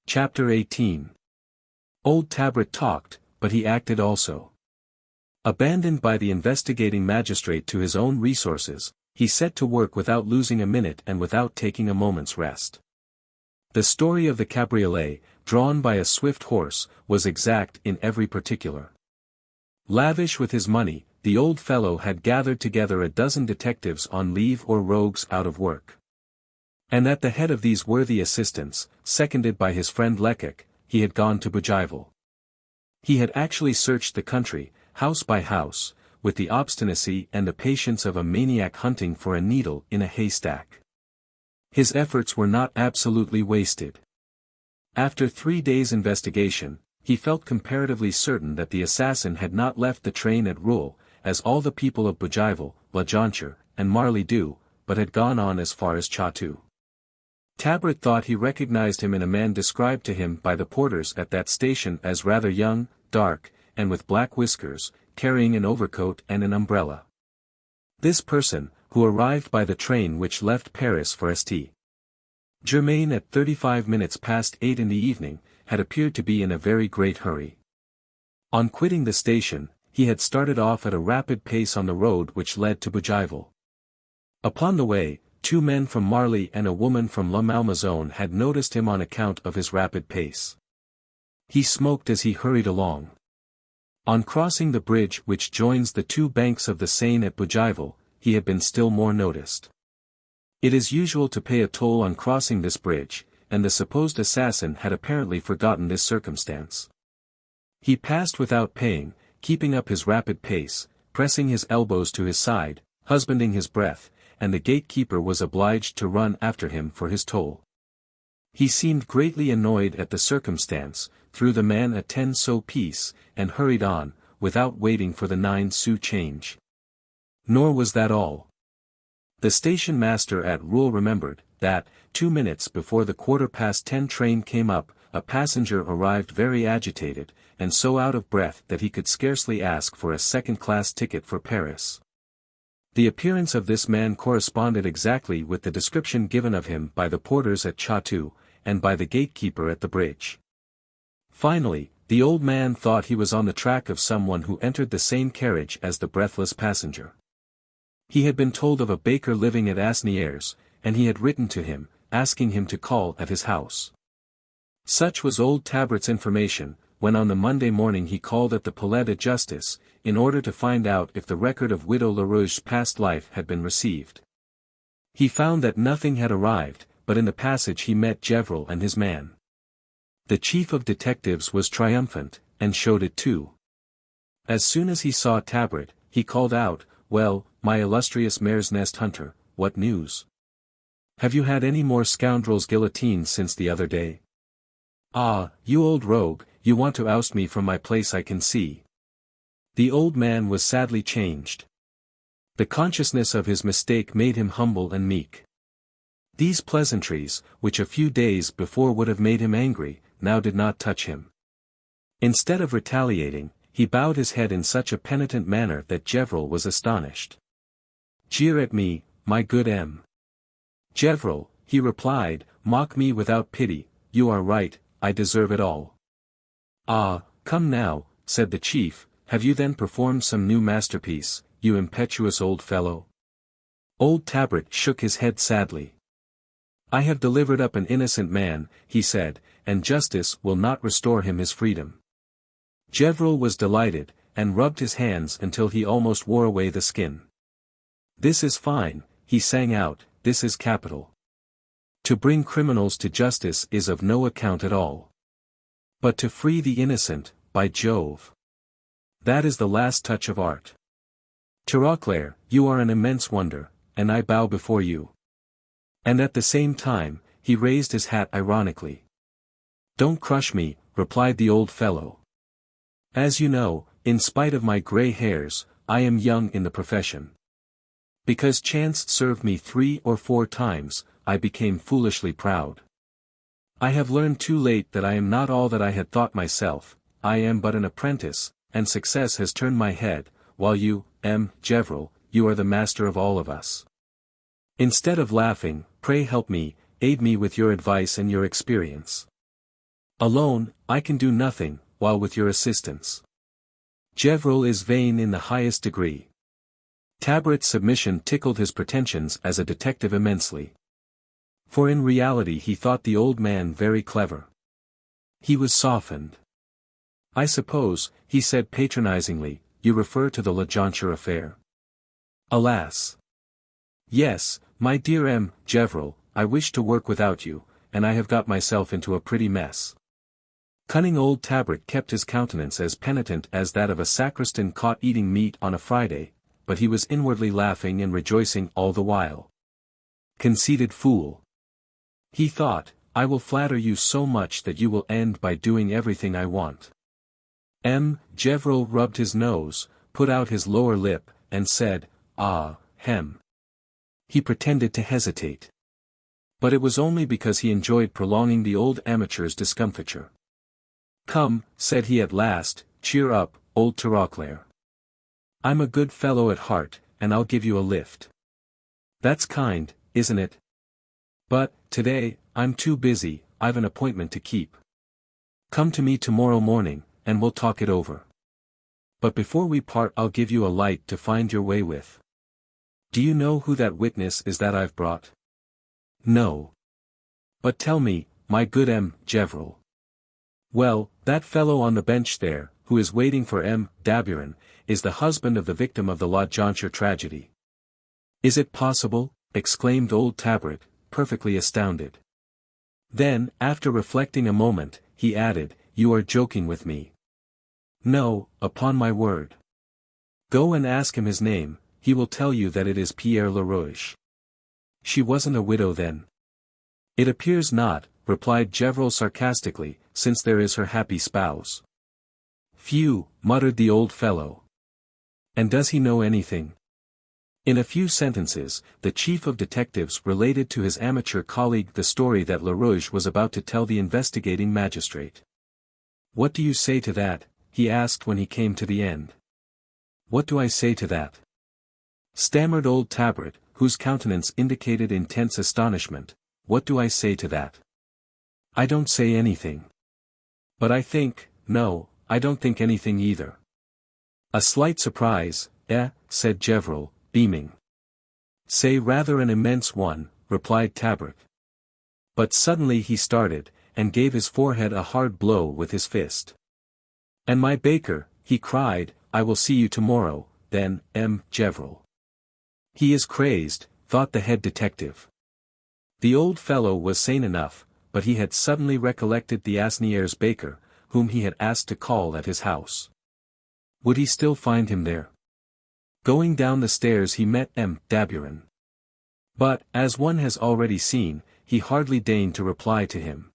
Chapter 18. Old Tabret talked, but he acted also. Abandoned by the investigating magistrate to his own resources, he set to work without losing a minute and without taking a moment's rest. The story of the cabriolet, drawn by a swift horse, was exact in every particular. Lavish with his money, the old fellow had gathered together a dozen detectives on leave or rogues out of work. And at the head of these worthy assistants, seconded by his friend Lecoq, he had gone to Bougival. He had actually searched the country, house by house, with the obstinacy and the patience of a maniac hunting for a needle in a haystack. His efforts were not absolutely wasted. After 3 days' investigation, he felt comparatively certain that the assassin had not left the train at Rouen, as all the people of Bougival, Jonchere, and Marly do, but had gone on as far as Chatou. Tabret thought he recognized him in a man described to him by the porters at that station as rather young, dark, and with black whiskers, carrying an overcoat and an umbrella. This person, who arrived by the train which left Paris for St. Germain at 35 minutes past 8 in the evening, had appeared to be in a very great hurry. On quitting the station, he had started off at a rapid pace on the road which led to Bougival. Upon the way, 2 men from Marly and a woman from La Malmaison had noticed him on account of his rapid pace. He smoked as he hurried along. On crossing the bridge which joins the 2 banks of the Seine at Bougival, he had been still more noticed. It is usual to pay a toll on crossing this bridge, and the supposed assassin had apparently forgotten this circumstance. He passed without paying, keeping up his rapid pace, pressing his elbows to his side, husbanding his breath, and the gatekeeper was obliged to run after him for his toll. He seemed greatly annoyed at the circumstance, threw the man a 10-sou piece, and hurried on, without waiting for the 9-sou change. Nor was that all. The station master at Rouen remembered, that, 2 minutes before the 10:15 train came up, a passenger arrived very agitated, and so out of breath that he could scarcely ask for a second-class ticket for Paris. The appearance of this man corresponded exactly with the description given of him by the porters at Chatou, and by the gatekeeper at the bridge. Finally, the old man thought he was on the track of someone who entered the same carriage as the breathless passenger. He had been told of a baker living at Asnières, and he had written to him, asking him to call at his house. Such was old Tabret's information, when on the Monday morning he called at the Palais de Justice, in order to find out if the record of Widow Lerouge's past life had been received. He found that nothing had arrived, but in the passage he met Gevrol and his man. The chief of detectives was triumphant, and showed it too. As soon as he saw Tabret, he called out, "Well, my illustrious mare's nest hunter, what news? Have you had any more scoundrels guillotined since the other day? Ah, you old rogue, you want to oust me from my place, I can see." The old man was sadly changed. The consciousness of his mistake made him humble and meek. These pleasantries, which a few days before would have made him angry, now did not touch him. Instead of retaliating, he bowed his head in such a penitent manner that Gevrol was astonished. "Jeer at me, my good M. Gevrol," he replied, "mock me without pity, you are right, I deserve it all." "Ah, come now," said the chief, "have you then performed some new masterpiece, you impetuous old fellow?" Old Tabret shook his head sadly. "I have delivered up an innocent man," he said, "and justice will not restore him his freedom." Gevrol was delighted, and rubbed his hands until he almost wore away the skin. "This is fine," he sang out, "this is capital. To bring criminals to justice is of no account at all. But to free the innocent, by Jove! That is the last touch of art. Tirauclair, you are an immense wonder, and I bow before you." And at the same time, he raised his hat ironically. "Don't crush me," replied the old fellow. "As you know, in spite of my grey hairs, I am young in the profession. Because chance served me 3 or 4 times, I became foolishly proud. I have learned too late that I am not all that I had thought myself, I am but an apprentice, and success has turned my head, while you, Gevrol, you are the master of all of us. Instead of laughing, pray help me, aid me with your advice and your experience." Alone, I can do nothing, while with your assistance. Gevril is vain in the highest degree. Tabret's submission tickled his pretensions as a detective immensely. For in reality he thought the old man very clever. He was softened. I suppose, he said patronizingly, you refer to the Jonchere affair. Alas. Yes, my dear M. Gevril, I wish to work without you, and I have got myself into a pretty mess. Cunning old Tabret kept his countenance as penitent as that of a sacristan caught eating meat on a Friday, but he was inwardly laughing and rejoicing all the while. Conceited fool. He thought, I will flatter you so much that you will end by doing everything I want. M. Gevril rubbed his nose, put out his lower lip, and said, ah, hem. He pretended to hesitate. But it was only because he enjoyed prolonging the old amateur's discomfiture. Come, said he at last, cheer up, old Tirauclair. I'm a good fellow at heart, and I'll give you a lift. That's kind, isn't it? But, today, I'm too busy, I've an appointment to keep. Come to me tomorrow morning, and we'll talk it over. But before we part I'll give you a light to find your way with. Do you know who that witness is that I've brought? No. But tell me, my good M. Gevril. Well, that fellow on the bench there, who is waiting for M. Daburon, is the husband of the victim of the Jonchere tragedy. Is it possible? Exclaimed old Tabret, perfectly astounded. Then, after reflecting a moment, he added, you are joking with me. No, upon my word. Go and ask him his name, he will tell you that it is Pierre Lerouge. She wasn't a widow then. It appears not, replied Gevril sarcastically, since there is her happy spouse. Phew, muttered the old fellow. And does he know anything? In a few sentences, the chief of detectives related to his amateur colleague the story that Lerouge was about to tell the investigating magistrate. What do you say to that? He asked when he came to the end. What do I say to that? Stammered old Tabret, whose countenance indicated intense astonishment. What do I say to that? I don't say anything. But I think, no, I don't think anything either. A slight surprise, said Gevril, beaming. Say rather an immense one, replied Tabret. But suddenly he started, and gave his forehead a hard blow with his fist. And my baker, he cried, I will see you tomorrow, then, M. Gevril. He is crazed, thought the head detective. The old fellow was sane enough, but he had suddenly recollected the Asnières baker, whom he had asked to call at his house. Would he still find him there? Going down the stairs he met M. Daburon. But, as one has already seen, he hardly deigned to reply to him.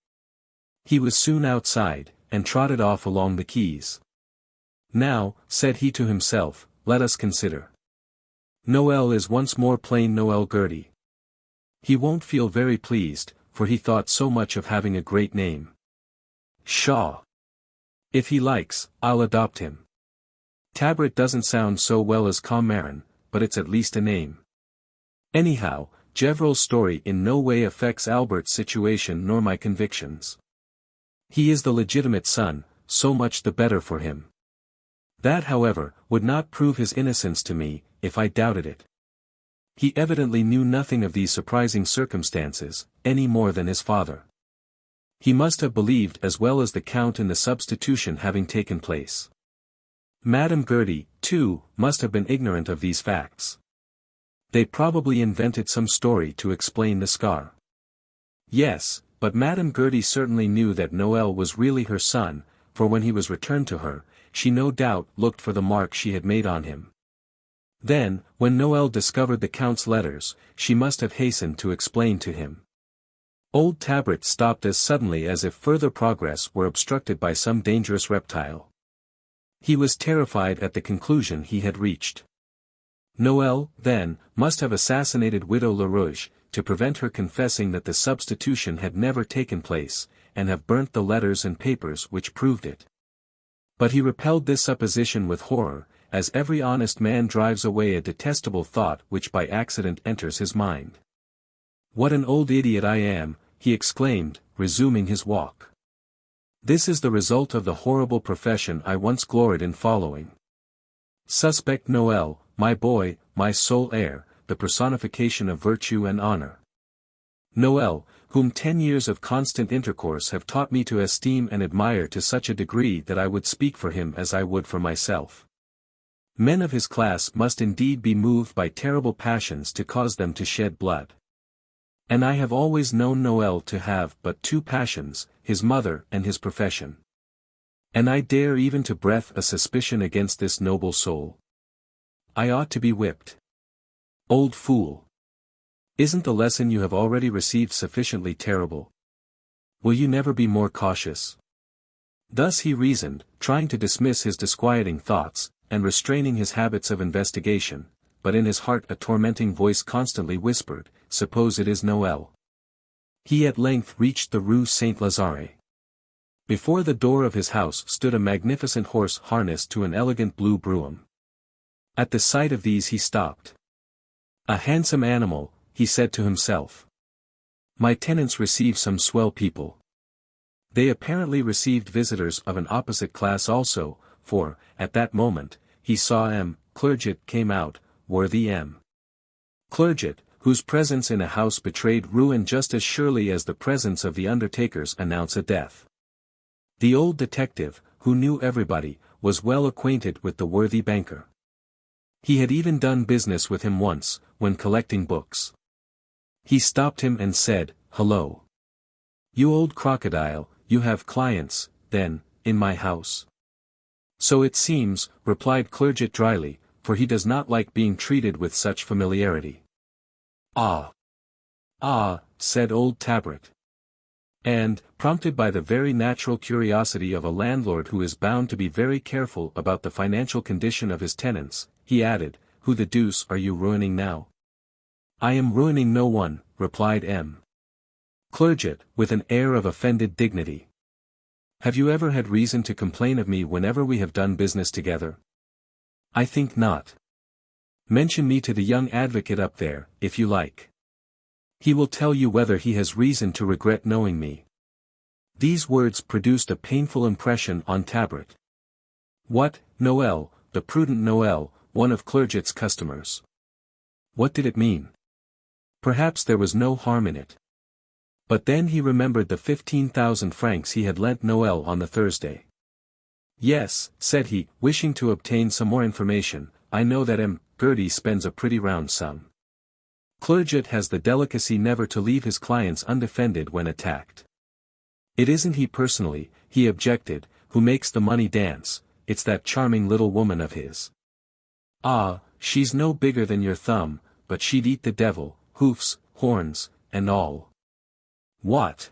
He was soon outside, and trotted off along the quays. Now, said he to himself, let us consider. Noel is once more plain Noel Gertie. He won't feel very pleased, for he thought so much of having a great name. Pshaw! If he likes, I'll adopt him. Tabret doesn't sound so well as Commarin, but it's at least a name. Anyhow, Gevril's story in no way affects Albert's situation nor my convictions. He is the legitimate son, so much the better for him. That however, would not prove his innocence to me, if I doubted it. He evidently knew nothing of these surprising circumstances, any more than his father. He must have believed as well as the Count in the substitution having taken place. Madame Gertie, too, must have been ignorant of these facts. They probably invented some story to explain the scar. Yes, but Madame Gertie certainly knew that Noel was really her son, for when he was returned to her, she no doubt looked for the mark she had made on him. Then, when Noel discovered the Count's letters, she must have hastened to explain to him. Old Tabret stopped as suddenly as if further progress were obstructed by some dangerous reptile. He was terrified at the conclusion he had reached. Noel, then, must have assassinated Widow Lerouge, to prevent her confessing that the substitution had never taken place, and have burnt the letters and papers which proved it. But he repelled this supposition with horror, as every honest man drives away a detestable thought which by accident enters his mind. What an old idiot I am, he exclaimed, resuming his walk. This is the result of the horrible profession I once gloried in following. Suspect Noel, my boy, my sole heir, the personification of virtue and honor. Noel, whom 10 years of constant intercourse have taught me to esteem and admire to such a degree that I would speak for him as I would for myself. Men of his class must indeed be moved by terrible passions to cause them to shed blood. And I have always known Noel to have but two passions, his mother and his profession. And I dare even to breath a suspicion against this noble soul. I ought to be whipped. Old fool! Isn't the lesson you have already received sufficiently terrible? Will you never be more cautious? Thus he reasoned, trying to dismiss his disquieting thoughts, and restraining his habits of investigation, but in his heart a tormenting voice constantly whispered, "Suppose it is Noel." He at length reached the Rue Saint-Lazare. Before the door of his house stood a magnificent horse harnessed to an elegant blue brougham. At the sight of these he stopped. "A handsome animal," he said to himself. "My tenants receive some swell people." They apparently received visitors of an opposite class also, for, at that moment, he saw M. Clerget came out, worthy M. Clerget, whose presence in a house betrayed ruin just as surely as the presence of the undertakers announce a death. The old detective, who knew everybody, was well acquainted with the worthy banker. He had even done business with him once, when collecting books. He stopped him and said, "Hello. You old crocodile, you have clients, then, in my house?" "So it seems," replied Clerget dryly, for he does not like being treated with such familiarity. "Ah! Ah!" said old Tabret. And, prompted by the very natural curiosity of a landlord who is bound to be very careful about the financial condition of his tenants, he added, "Who the deuce are you ruining now?" "I am ruining no one," replied M. Clerget, with an air of offended dignity. "Have you ever had reason to complain of me whenever we have done business together?" "I think not." "Mention me to the young advocate up there, if you like. He will tell you whether he has reason to regret knowing me." These words produced a painful impression on Tabret. What, Noel, the prudent Noel, one of Clerget's customers? What did it mean? Perhaps there was no harm in it. But then he remembered the 15,000 francs he had lent Noel on the Thursday. "Yes," said he, wishing to obtain some more information, "I know that M. Gertie spends a pretty round sum. Clerget has the delicacy never to leave his clients undefended when attacked. It isn't he personally," he objected, "who makes the money dance, it's that charming little woman of his. Ah, she's no bigger than your thumb, but she'd eat the devil, hoofs, horns, and all." What?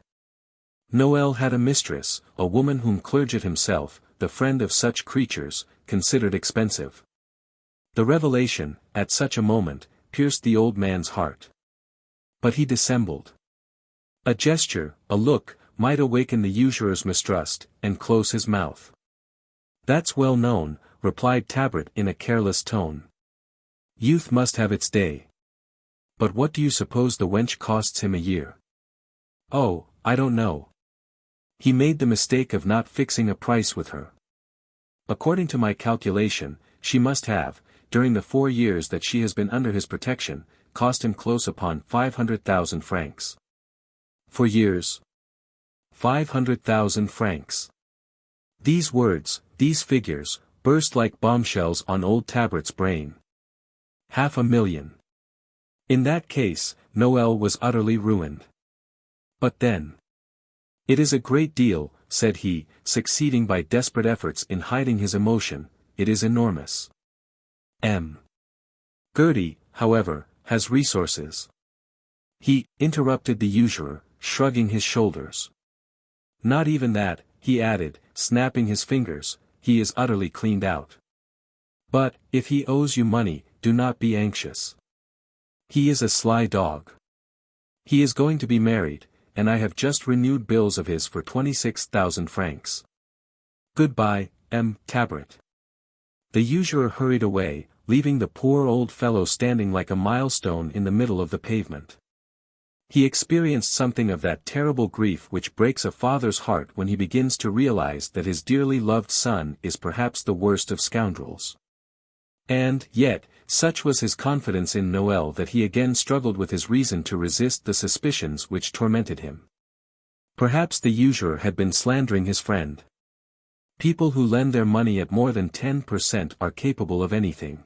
Noel had a mistress, a woman whom Clerget himself, the friend of such creatures, considered expensive. The revelation, at such a moment, pierced the old man's heart. But he dissembled. A gesture, a look, might awaken the usurer's mistrust, and close his mouth. "That's well known," replied Tabret in a careless tone. "Youth must have its day. But what do you suppose the wench costs him a year?" "Oh, I don't know. He made the mistake of not fixing a price with her. According to my calculation, she must have, during the 4 years that she has been under his protection, cost him close upon 500,000 francs. 4 years. 500,000 francs. These words, these figures, burst like bombshells on old Tabret's brain. 500,000. In that case, Noel was utterly ruined. But then. "It is a great deal," said he, succeeding by desperate efforts in hiding his emotion, "it is enormous. M. Gertie, however, has resources." He interrupted the usurer, shrugging his shoulders. "Not even that," he added, snapping his fingers, "he is utterly cleaned out. But, if he owes you money, do not be anxious. He is a sly dog. He is going to be married, and I have just renewed bills of his for 26,000 francs. Goodbye, M. Tabret." The usurer hurried away, leaving the poor old fellow standing like a milestone in the middle of the pavement. He experienced something of that terrible grief which breaks a father's heart when he begins to realize that his dearly loved son is perhaps the worst of scoundrels. And, yet, such was his confidence in Noël that he again struggled with his reason to resist the suspicions which tormented him. Perhaps the usurer had been slandering his friend. People who lend their money at more than 10% are capable of anything.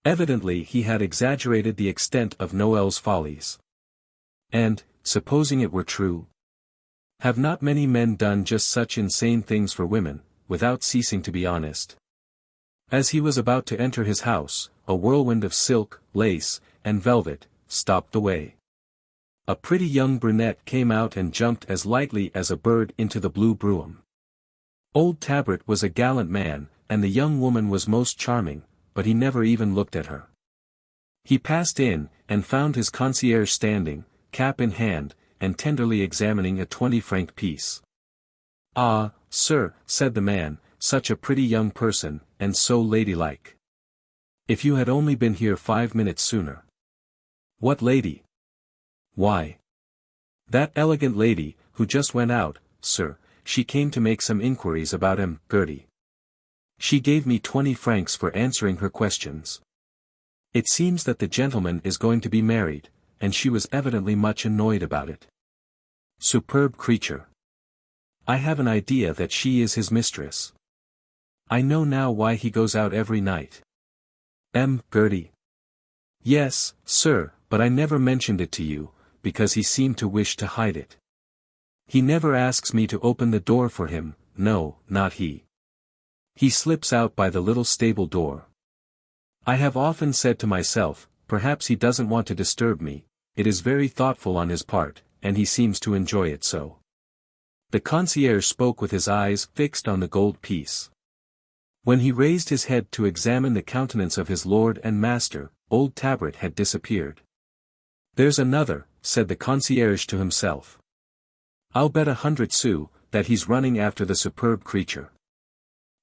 Evidently he had exaggerated the extent of Noël's follies. And, supposing it were true? Have not many men done just such insane things for women, without ceasing to be honest? As he was about to enter his house, a whirlwind of silk, lace, and velvet stopped the way. A pretty young brunette came out and jumped as lightly as a bird into the blue brougham. Old Tabret was a gallant man, and the young woman was most charming, but he never even looked at her. He passed in, and found his concierge standing, cap in hand, and tenderly examining a 20-franc piece. "Ah, sir," said the man, "such a pretty young person, and so ladylike. If you had only been here 5 minutes sooner." "What lady?" "Why, that elegant lady, who just went out, sir. She came to make some inquiries about Gertie. She gave me 20 francs for answering her questions. It seems that the gentleman is going to be married, and she was evidently much annoyed about it. Superb creature. I have an idea that she is his mistress. I know now why he goes out every night." Gertie. "Yes, sir, but I never mentioned it to you, because he seemed to wish to hide it. He never asks me to open the door for him, no, not he. He slips out by the little stable door. I have often said to myself, perhaps he doesn't want to disturb me. It is very thoughtful on his part, and he seems to enjoy it so." The concierge spoke with his eyes fixed on the gold piece. When he raised his head to examine the countenance of his lord and master, old Tabret had disappeared. "There's another," said the concierge to himself. "I'll bet 100 sous, that he's running after the superb creature.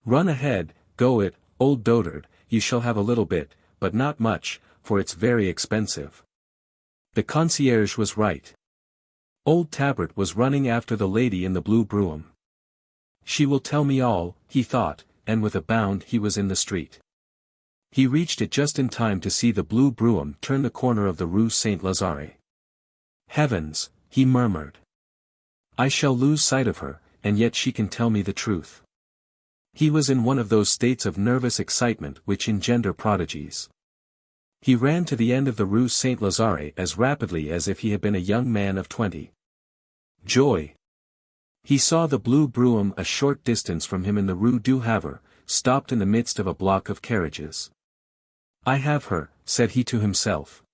Run ahead, go it, old dotard, you shall have a little bit, but not much, for it's very expensive." The concierge was right. Old Tabret was running after the lady in the blue brougham. "She will tell me all," he thought, and with a bound he was in the street. He reached it just in time to see the blue brougham turn the corner of the Rue Saint-Lazare. "Heavens," he murmured. "I shall lose sight of her, and yet she can tell me the truth." He was in one of those states of nervous excitement which engender prodigies. He ran to the end of the Rue Saint-Lazare as rapidly as if he had been a young man of 20. Joy! He saw the blue brougham a short distance from him in the Rue du Havre, stopped in the midst of a block of carriages. "I have her," said he to himself.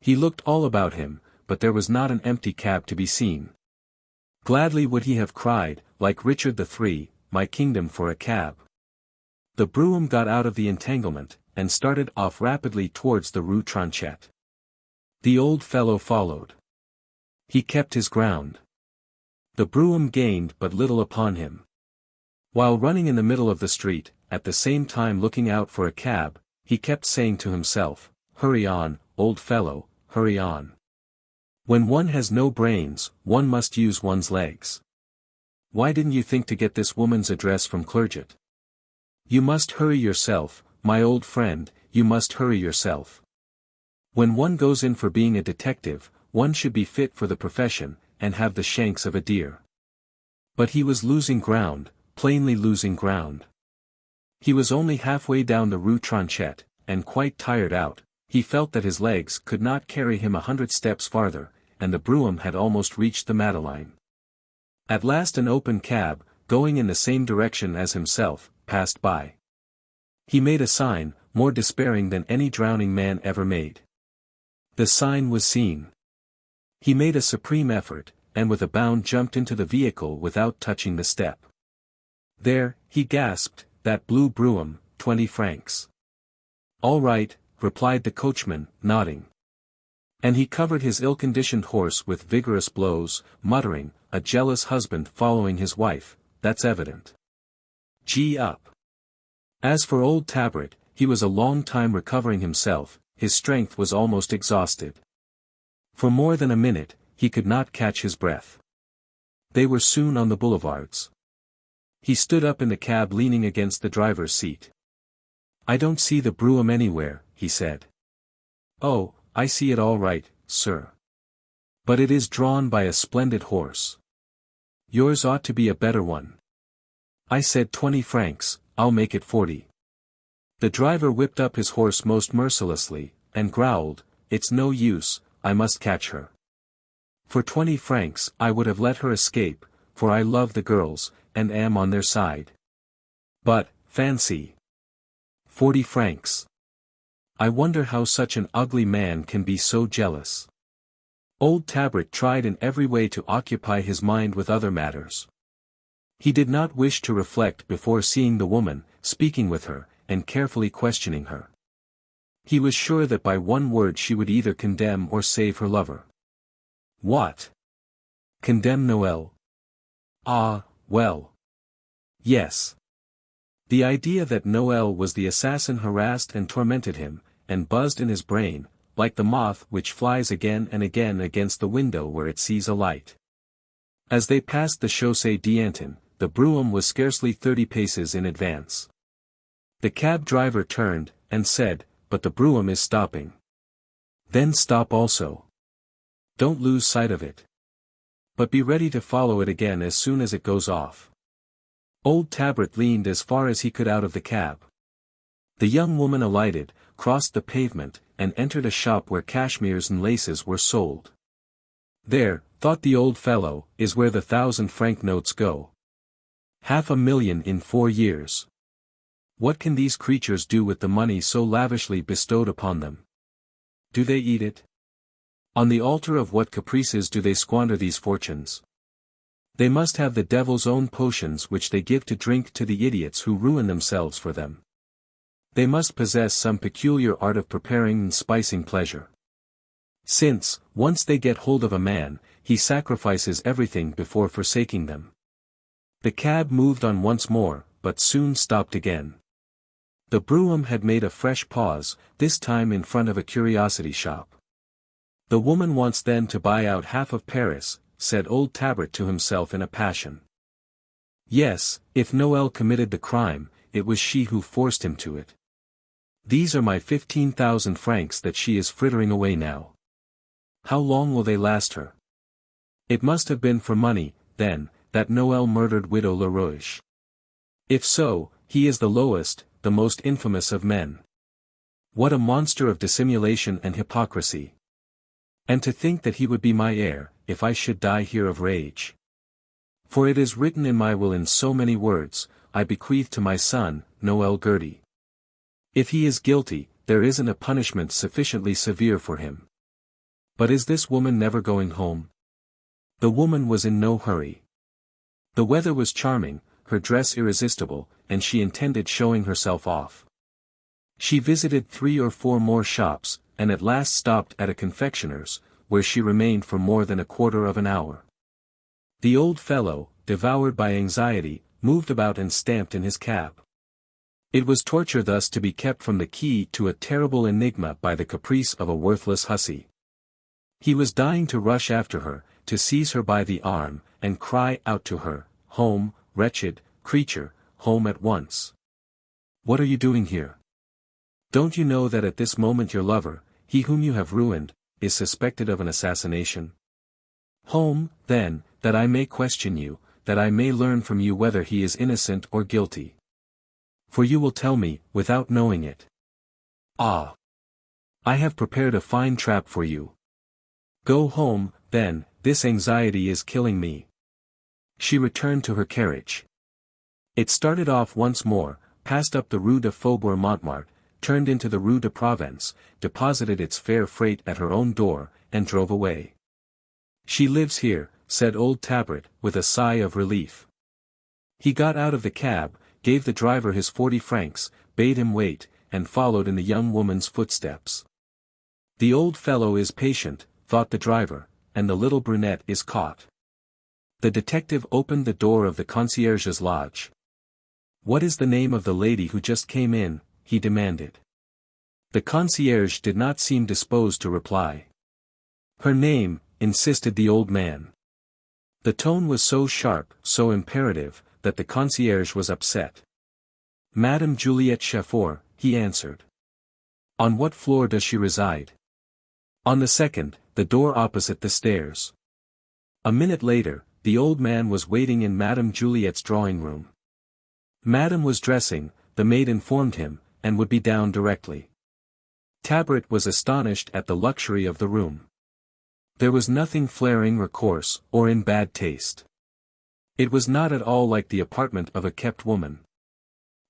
He looked all about him, but there was not an empty cab to be seen. Gladly would he have cried, like Richard III, "My kingdom for a cab." The brougham got out of the entanglement, and started off rapidly towards the Rue Tronchet. The old fellow followed. He kept his ground. The brougham gained but little upon him. While running in the middle of the street, at the same time looking out for a cab, he kept saying to himself, "Hurry on, old fellow, hurry on. When one has no brains, one must use one's legs. Why didn't you think to get this woman's address from Clerget? You must hurry yourself, my old friend, you must hurry yourself. When one goes in for being a detective, one should be fit for the profession, and have the shanks of a deer." But he was losing ground, plainly losing ground. He was only halfway down the Rue Tronchet, and quite tired out. He felt that his legs could not carry him 100 steps farther, and the brougham had almost reached the Madeleine. At last an open cab, going in the same direction as himself, passed by. He made a sign, more despairing than any drowning man ever made. The sign was seen. He made a supreme effort, and with a bound jumped into the vehicle without touching the step. "There," he gasped, "that blue brougham, 20 francs. "All right," replied the coachman, nodding. And he covered his ill-conditioned horse with vigorous blows, muttering, "A jealous husband following his wife, that's evident. Gee up." As for old Tabret, he was a long time recovering himself, his strength was almost exhausted. For more than a minute, he could not catch his breath. They were soon on the boulevards. He stood up in the cab leaning against the driver's seat. "I don't see the brougham anywhere," he said. "Oh, I see it all right, sir. But it is drawn by a splendid horse. Yours ought to be a better one. I said 20 francs, I'll make it 40. The driver whipped up his horse most mercilessly, and growled, "It's no use, I must catch her. For 20 francs I would have let her escape, for I love the girls, and am on their side. But, fancy! 40 francs. I wonder how such an ugly man can be so jealous." Old Tabret tried in every way to occupy his mind with other matters. He did not wish to reflect before seeing the woman, speaking with her, and carefully questioning her. He was sure that by one word she would either condemn or save her lover. What? Condemn Noël? Ah, well. Yes. The idea that Noël was the assassin harassed and tormented him, and buzzed in his brain, like the moth which flies again and again against the window where it sees a light. As they passed the Chaussée d'Antin, the brougham was scarcely 30 paces in advance. The cab driver turned, and said, "But the brougham is stopping." "Then stop also. Don't lose sight of it. But be ready to follow it again as soon as it goes off." Old Tabret leaned as far as he could out of the cab. The young woman alighted, crossed the pavement, and entered a shop where cashmeres and laces were sold. "There," thought the old fellow, "is where the 1,000-franc notes go. 500,000 in 4 years. What can these creatures do with the money so lavishly bestowed upon them? Do they eat it? On the altar of what caprices do they squander these fortunes? They must have the devil's own potions which they give to drink to the idiots who ruin themselves for them. They must possess some peculiar art of preparing and spicing pleasure. Since, once they get hold of a man, he sacrifices everything before forsaking them." The cab moved on once more, but soon stopped again. The brougham had made a fresh pause, this time in front of a curiosity shop. "The woman wants then to buy out half of Paris," said old Tabret to himself in a passion. "Yes, if Noël committed the crime, it was she who forced him to it. These are my 15,000 francs that she is frittering away now. How long will they last her? It must have been for money, then, that Noël murdered Widow Lerouge. If so, he is the lowest, the most infamous of men. What a monster of dissimulation and hypocrisy! And to think that he would be my heir, if I should die here of rage. For it is written in my will in so many words, I bequeath to my son, Noël Gertie. If he is guilty, there isn't a punishment sufficiently severe for him. But is this woman never going home?" The woman was in no hurry. The weather was charming, her dress irresistible, and she intended showing herself off. She visited 3 or 4 more shops, and at last stopped at a confectioner's, where she remained for more than a quarter of an hour. The old fellow, devoured by anxiety, moved about and stamped in his cab. It was torture thus to be kept from the key to a terrible enigma by the caprice of a worthless hussy. He was dying to rush after her, to seize her by the arm, and cry out to her, "Home, wretched creature, home at once. What are you doing here? Don't you know that at this moment your lover, he whom you have ruined, is suspected of an assassination? Home, then, that I may question you, that I may learn from you whether he is innocent or guilty. For you will tell me, without knowing it. Ah! I have prepared a fine trap for you. Go home, then, this anxiety is killing me." She returned to her carriage. It started off once more, passed up the Rue de Faubourg Montmartre, turned into the Rue de Provence, deposited its fair freight at her own door, and drove away. "She lives here," said old Tabret, with a sigh of relief. He got out of the cab, gave the driver his 40 francs, bade him wait, and followed in the young woman's footsteps. The old fellow is patient, thought the driver, and the little brunette is caught. The detective opened the door of the concierge's lodge. "What is the name of the lady who just came in?" he demanded. The concierge did not seem disposed to reply. Her name, insisted the old man. The tone was so sharp, so imperative, that the concierge was upset. Madame Juliette Chaffour, he answered. On what floor does she reside? On the second, the door opposite the stairs. A minute later, the old man was waiting in Madame Juliette's drawing-room. Madame was dressing, the maid informed him, and would be down directly. Tabret was astonished at the luxury of the room. There was nothing flaring or coarse, or in bad taste. It was not at all like the apartment of a kept woman.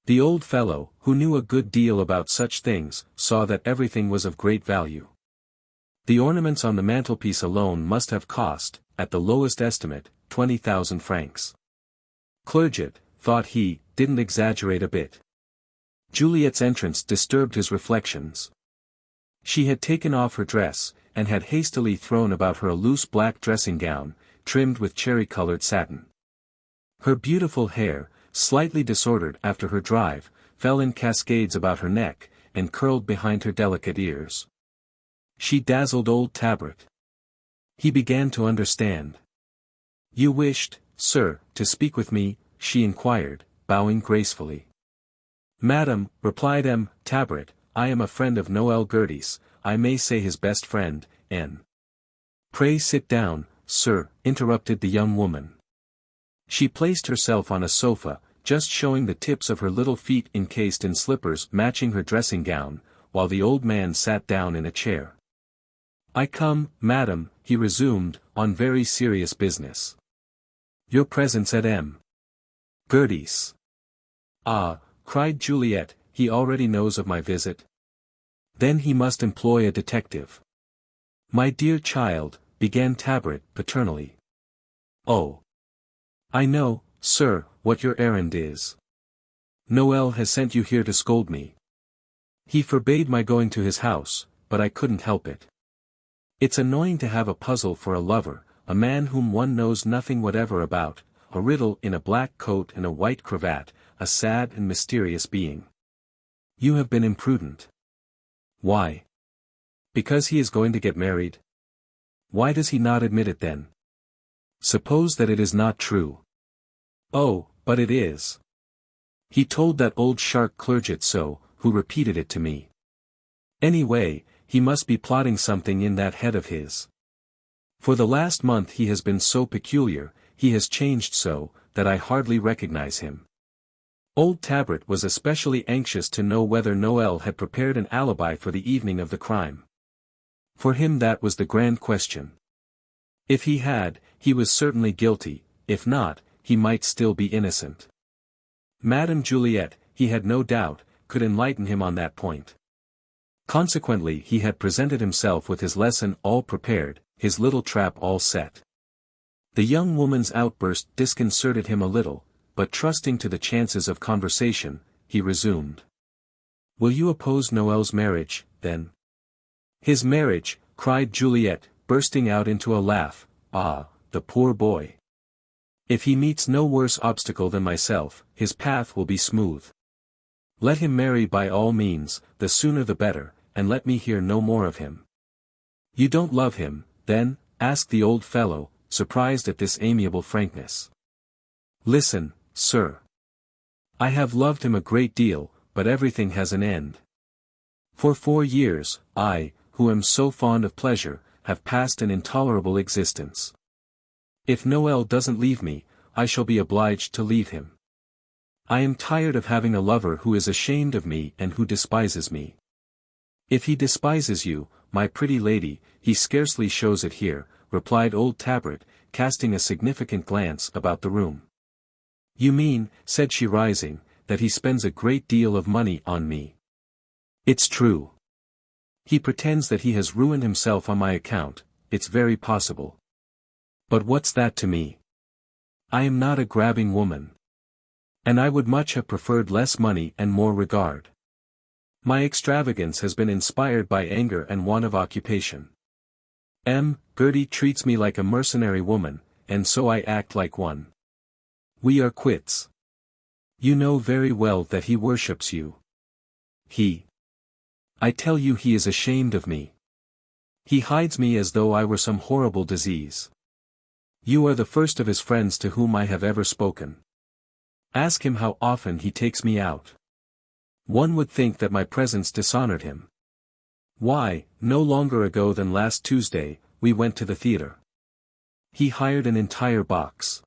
The old fellow, who knew a good deal about such things, saw that everything was of great value. The ornaments on the mantelpiece alone must have cost, at the lowest estimate, 20,000 francs. Clerget, thought he, didn't exaggerate a bit. Juliette's entrance disturbed his reflections. She had taken off her dress, and had hastily thrown about her a loose black dressing gown, trimmed with cherry-colored satin. Her beautiful hair, slightly disordered after her drive, fell in cascades about her neck, and curled behind her delicate ears. She dazzled old Tabret. He began to understand. You wished, sir, to speak with me, she inquired, bowing gracefully. Madam, replied M. Tabret, I am a friend of Noël Gertis, I may say his best friend, N. Pray sit down, sir, interrupted the young woman. She placed herself on a sofa, just showing the tips of her little feet encased in slippers matching her dressing gown, while the old man sat down in a chair. I come, madam, he resumed, on very serious business. Your presence at M. Gertis. Ah, cried Juliette, he already knows of my visit. Then he must employ a detective. My dear child, began Tabret, paternally. Oh. I know, sir, what your errand is. Noël has sent you here to scold me. He forbade my going to his house, but I couldn't help it. It's annoying to have a puzzle for a lover, a man whom one knows nothing whatever about, a riddle in a black coat and a white cravat, a sad and mysterious being. You have been imprudent. Why? Because he is going to get married? Why does he not admit it then? Suppose that it is not true. Oh, but it is. He told that old shark Clerget so, who repeated it to me. Anyway, he must be plotting something in that head of his. For the last month he has been so peculiar, he has changed so, that I hardly recognize him. Old Tabret was especially anxious to know whether Noël had prepared an alibi for the evening of the crime. For him that was the grand question. If he had, he was certainly guilty, if not, he might still be innocent. Madame Juliette, he had no doubt, could enlighten him on that point. Consequently he had presented himself with his lesson all prepared, his little trap all set. The young woman's outburst disconcerted him a little, but trusting to the chances of conversation, he resumed. Will you oppose Noël's marriage, then? His marriage, cried Juliette, bursting out into a laugh, ah, the poor boy. If he meets no worse obstacle than myself, his path will be smooth. Let him marry by all means, the sooner the better, and let me hear no more of him. You don't love him, then? Asked the old fellow, surprised at this amiable frankness. Listen, sir. I have loved him a great deal, but everything has an end. For 4 years, I, who am so fond of pleasure, have passed an intolerable existence. If Noël doesn't leave me, I shall be obliged to leave him. I am tired of having a lover who is ashamed of me and who despises me. If he despises you, my pretty lady, he scarcely shows it here, replied old Tabret, casting a significant glance about the room. You mean, said she rising, that he spends a great deal of money on me. It's true. He pretends that he has ruined himself on my account, it's very possible. But what's that to me? I am not a grabbing woman. And I would much have preferred less money and more regard. My extravagance has been inspired by anger and want of occupation. Gertie treats me like a mercenary woman, and so I act like one. We are quits. You know very well that he worships you. I tell you he is ashamed of me. He hides me as though I were some horrible disease. You are the first of his friends to whom I have ever spoken. Ask him how often he takes me out. One would think that my presence dishonored him. Why, no longer ago than last Tuesday, we went to the theater. He hired an entire box.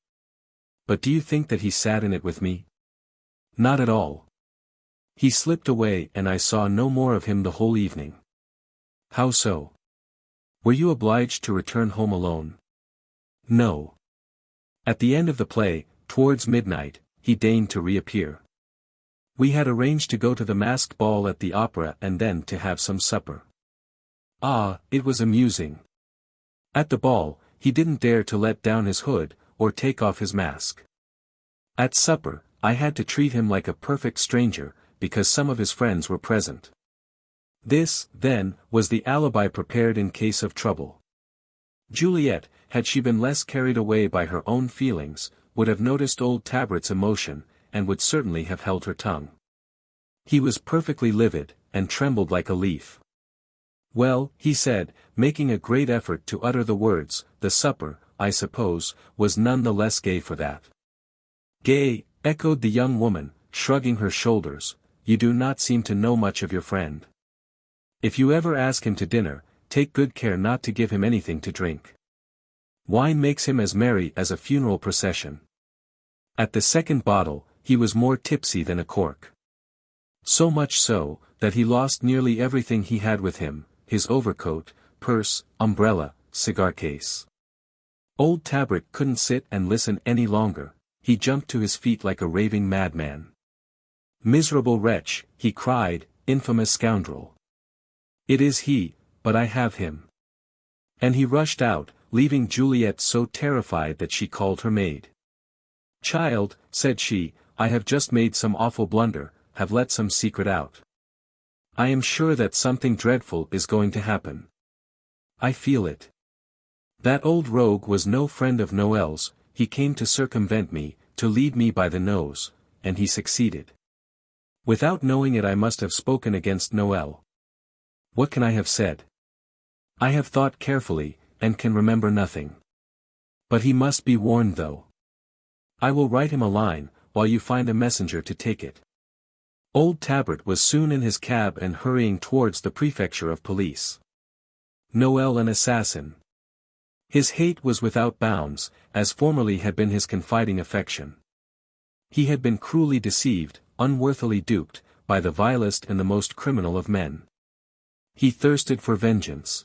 But do you think that he sat in it with me? Not at all. He slipped away and I saw no more of him the whole evening. How so? Were you obliged to return home alone? No. At the end of the play, towards midnight, he deigned to reappear. We had arranged to go to the masked ball at the opera and then to have some supper. Ah, it was amusing. At the ball, he didn't dare to let down his hood, or take off his mask. At supper, I had to treat him like a perfect stranger, because some of his friends were present. This, then, was the alibi prepared in case of trouble. Juliet, had she been less carried away by her own feelings, would have noticed old Tabret's emotion, and would certainly have held her tongue. He was perfectly livid, and trembled like a leaf. Well, he said, making a great effort to utter the words, the supper, I suppose, was none the less gay for that. Gay, echoed the young woman, shrugging her shoulders, you do not seem to know much of your friend. If you ever ask him to dinner, take good care not to give him anything to drink. Wine makes him as merry as a funeral procession. At the second bottle, he was more tipsy than a cork. So much so, that he lost nearly everything he had with him, his overcoat, purse, umbrella, cigar case. Old Tabret couldn't sit and listen any longer, he jumped to his feet like a raving madman. Miserable wretch, he cried, infamous scoundrel. It is he, but I have him. And he rushed out, leaving Juliet so terrified that she called her maid. Child, said she, I have just made some awful blunder, have let some secret out. I am sure that something dreadful is going to happen. I feel it. That old rogue was no friend of Noel's, he came to circumvent me, to lead me by the nose, and he succeeded. Without knowing it I must have spoken against Noel. What can I have said? I have thought carefully, and can remember nothing. But he must be warned though. I will write him a line, while you find a messenger to take it. Old Tabret was soon in his cab and hurrying towards the prefecture of police. Noel an assassin. His hate was without bounds, as formerly had been his confiding affection. He had been cruelly deceived, unworthily duped, by the vilest and the most criminal of men. He thirsted for vengeance.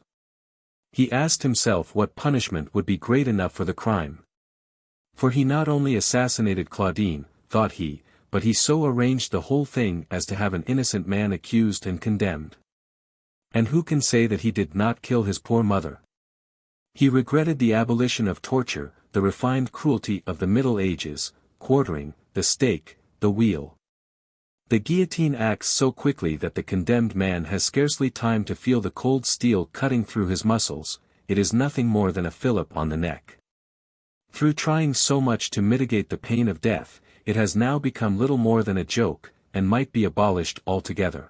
He asked himself what punishment would be great enough for the crime. For he not only assassinated Claudine, thought he, but he so arranged the whole thing as to have an innocent man accused and condemned. And who can say that he did not kill his poor mother? He regretted the abolition of torture, the refined cruelty of the Middle Ages, quartering, the stake, the wheel. The guillotine acts so quickly that the condemned man has scarcely time to feel the cold steel cutting through his muscles, it is nothing more than a fillip on the neck. Through trying so much to mitigate the pain of death, it has now become little more than a joke, and might be abolished altogether.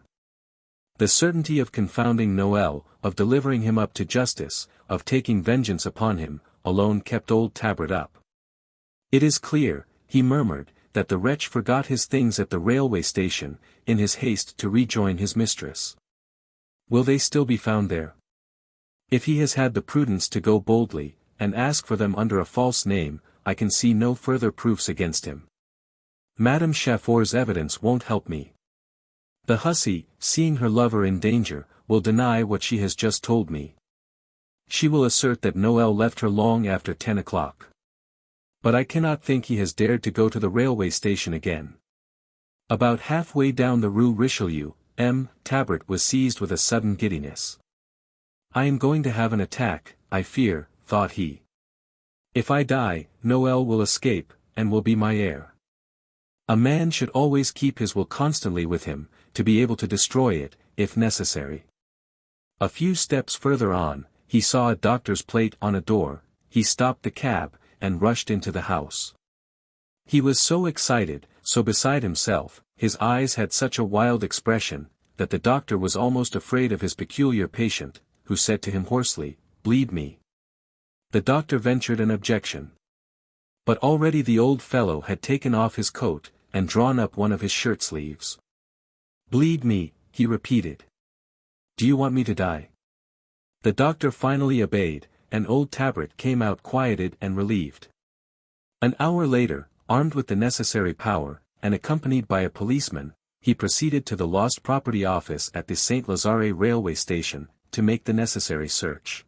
The certainty of confounding Noel, of delivering him up to justice, of taking vengeance upon him, alone kept old Tabret up. It is clear, he murmured, that the wretch forgot his things at the railway station, in his haste to rejoin his mistress. Will they still be found there? If he has had the prudence to go boldly, and ask for them under a false name, I can see no further proofs against him. Madame Chaffor's evidence won't help me. The hussy, seeing her lover in danger, will deny what she has just told me. She will assert that Noel left her long after 10 o'clock. But I cannot think he has dared to go to the railway station again. About halfway down the Rue Richelieu, Tabret was seized with a sudden giddiness. I am going to have an attack, I fear, thought he. If I die, Noel will escape, and will be my heir. A man should always keep his will constantly with him, to be able to destroy it, if necessary. A few steps further on, he saw a doctor's plate on a door, he stopped the cab, and rushed into the house. He was so excited, so beside himself, his eyes had such a wild expression, that the doctor was almost afraid of his peculiar patient, who said to him hoarsely, "Bleed me." The doctor ventured an objection. But already the old fellow had taken off his coat, and drawn up one of his shirt sleeves. "Bleed me," he repeated. "Do you want me to die?" The doctor finally obeyed, and old Tabret came out quieted and relieved. An hour later, armed with the necessary power, and accompanied by a policeman, he proceeded to the Lost Property Office at the St. Lazare railway station, to make the necessary search.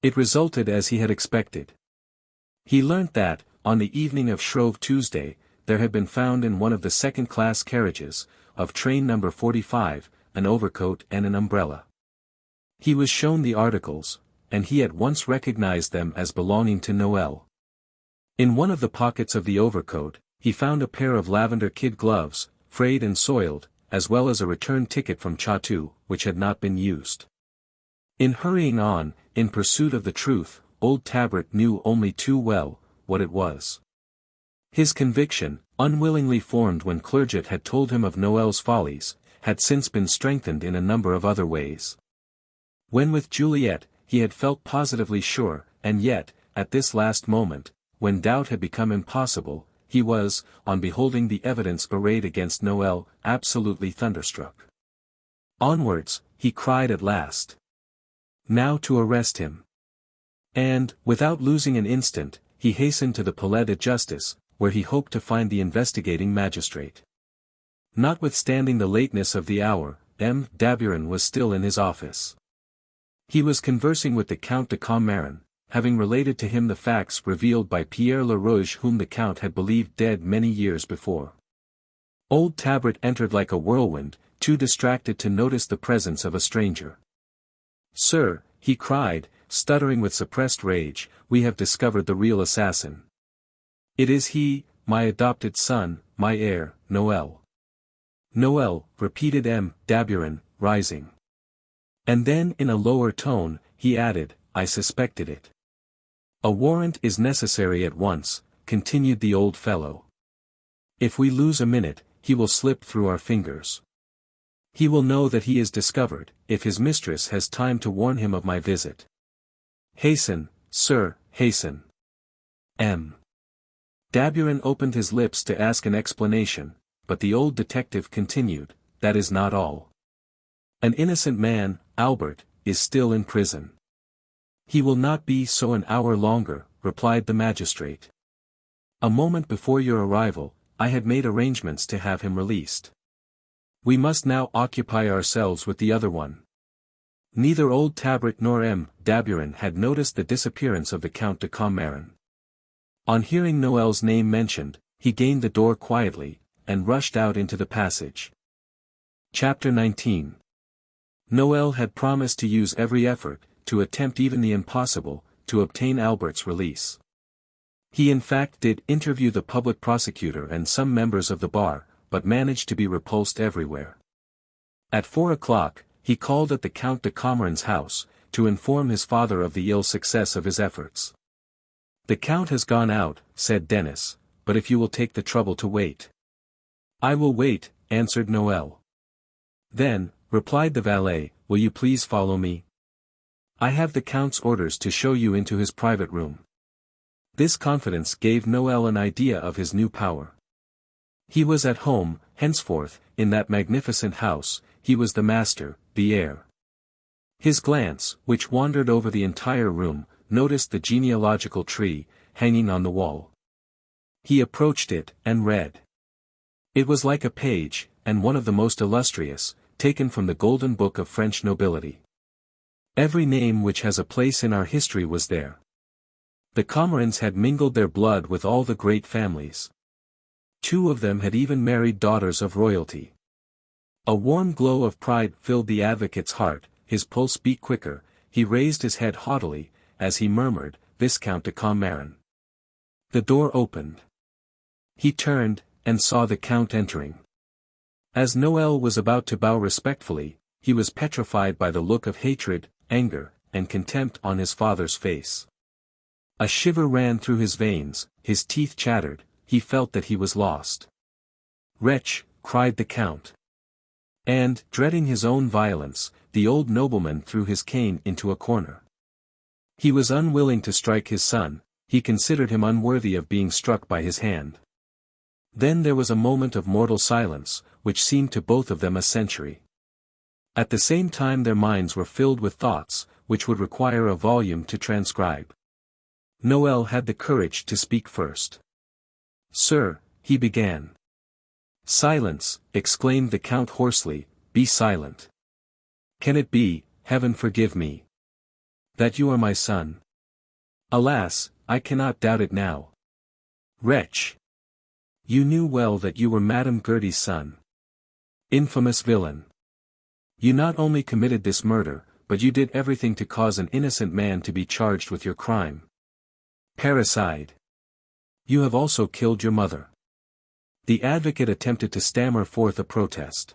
It resulted as he had expected. He learnt that, on the evening of Shrove Tuesday, there had been found in one of the second-class carriages, of train number 45, an overcoat and an umbrella. He was shown the articles, and he at once recognized them as belonging to Noël. In one of the pockets of the overcoat, he found a pair of lavender kid gloves, frayed and soiled, as well as a return ticket from Chatou, which had not been used. In hurrying on, in pursuit of the truth, old Tabret knew only too well what it was. His conviction, unwillingly formed when Clerget had told him of Noël's follies, had since been strengthened in a number of other ways. When with Juliet, he had felt positively sure, and yet, at this last moment, when doubt had become impossible, he was, on beholding the evidence arrayed against Noël, absolutely thunderstruck. "Onwards," he cried at last. "Now to arrest him." And, without losing an instant, he hastened to the Palais de Justice, where he hoped to find the investigating magistrate. Notwithstanding the lateness of the hour, M. Daburon was still in his office. He was conversing with the Count de Commarin, having related to him the facts revealed by Pierre Lerouge, whom the Count had believed dead many years before. Old Tabret entered like a whirlwind, too distracted to notice the presence of a stranger. "Sir," he cried, stuttering with suppressed rage, "we have discovered the real assassin. It is he, my adopted son, my heir, Noël." "Noël," repeated M. Daburon, rising. And then in a lower tone, he added, "I suspected it." "A warrant is necessary at once," continued the old fellow. "If we lose a minute, he will slip through our fingers. He will know that he is discovered, if his mistress has time to warn him of my visit. Hasten, sir, hasten." M. Daburon opened his lips to ask an explanation, but the old detective continued, "That is not all. An innocent man, Albert, is still in prison." "He will not be so an hour longer," replied the magistrate. "A moment before your arrival, I had made arrangements to have him released. We must now occupy ourselves with the other one." Neither old Tabret nor M. Daburon had noticed the disappearance of the Count de Commarin. On hearing Noël's name mentioned, he gained the door quietly, and rushed out into the passage. Chapter 19. Noël had promised to use every effort, to attempt even the impossible, to obtain Albert's release. He in fact did interview the public prosecutor and some members of the bar, but managed to be repulsed everywhere. At 4 o'clock, he called at the Count de Commarin's house, to inform his father of the ill success of his efforts. "The Count has gone out," said Denis, "but if you will take the trouble to wait." "I will wait," answered Noël. "Then," replied the valet, "will you please follow me? I have the Count's orders to show you into his private room." This confidence gave Noël an idea of his new power. He was at home, henceforth, in that magnificent house, he was the master, the heir. His glance, which wandered over the entire room, noticed the genealogical tree, hanging on the wall. He approached it, and read. It was like a page, and one of the most illustrious, taken from the golden book of French nobility. Every name which has a place in our history was there. The Commarins had mingled their blood with all the great families. 2 of them had even married daughters of royalty. A warm glow of pride filled the advocate's heart, his pulse beat quicker, he raised his head haughtily, as he murmured, "Viscount de Commarin." The door opened. He turned, and saw the Count entering. As Noël was about to bow respectfully, he was petrified by the look of hatred, anger, and contempt on his father's face. A shiver ran through his veins, his teeth chattered, he felt that he was lost. "Wretch," cried the Count. And, dreading his own violence, the old nobleman threw his cane into a corner. He was unwilling to strike his son, he considered him unworthy of being struck by his hand. Then there was a moment of mortal silence, which seemed to both of them a century. At the same time their minds were filled with thoughts, which would require a volume to transcribe. Noël had the courage to speak first. "Sir," he began. "Silence," exclaimed the Count hoarsely, "be silent. Can it be, heaven forgive me, that you are my son? Alas, I cannot doubt it now. Wretch! You knew well that you were Madame Gertie's son. Infamous villain! You not only committed this murder, but you did everything to cause an innocent man to be charged with your crime. Parricide! You have also killed your mother." The advocate attempted to stammer forth a protest.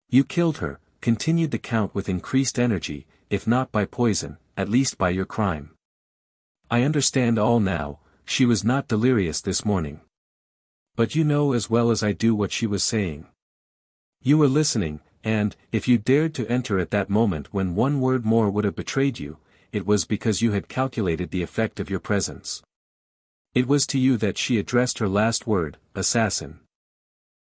"You killed her," continued the Count with increased energy, "if not by poison, at least by your crime. I understand all now, she was not delirious this morning. But you know as well as I do what she was saying. You were listening, and, if you dared to enter at that moment when one word more would have betrayed you, it was because you had calculated the effect of your presence. It was to you that she addressed her last word, assassin."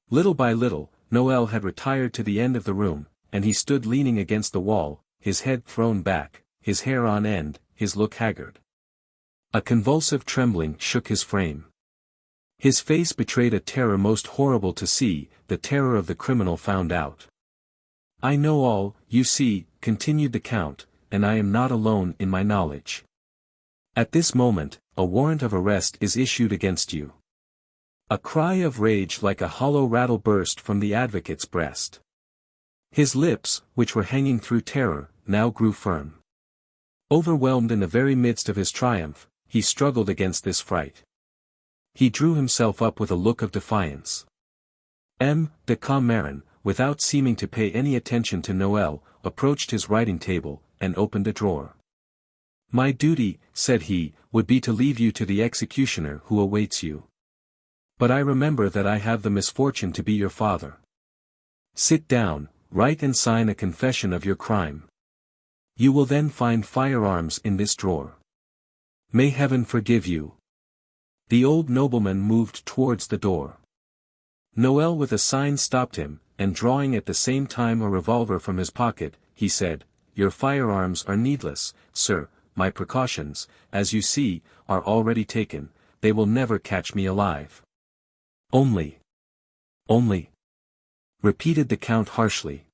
Little by little, Noël had retired to the end of the room, and he stood leaning against the wall, his head thrown back, his hair on end, his look haggard. A convulsive trembling shook his frame. His face betrayed a terror most horrible to see, the terror of the criminal found out. "I know all, you see," continued the Count, "and I am not alone in my knowledge. At this moment, a warrant of arrest is issued against you." A cry of rage like a hollow rattle burst from the advocate's breast. His lips, which were hanging through terror, now grew firm. Overwhelmed in the very midst of his triumph, he struggled against this fright. He drew himself up with a look of defiance. M. de Commarin, without seeming to pay any attention to Noël, approached his writing table, and opened a drawer. "My duty," said he, "would be to leave you to the executioner who awaits you. But I remember that I have the misfortune to be your father. Sit down, write and sign a confession of your crime. You will then find firearms in this drawer. May heaven forgive you." The old nobleman moved towards the door. Noël with a sign stopped him, and drawing at the same time a revolver from his pocket, he said, "Your firearms are needless, sir. My precautions, as you see, are already taken, they will never catch me alive." Only, repeated the Count harshly.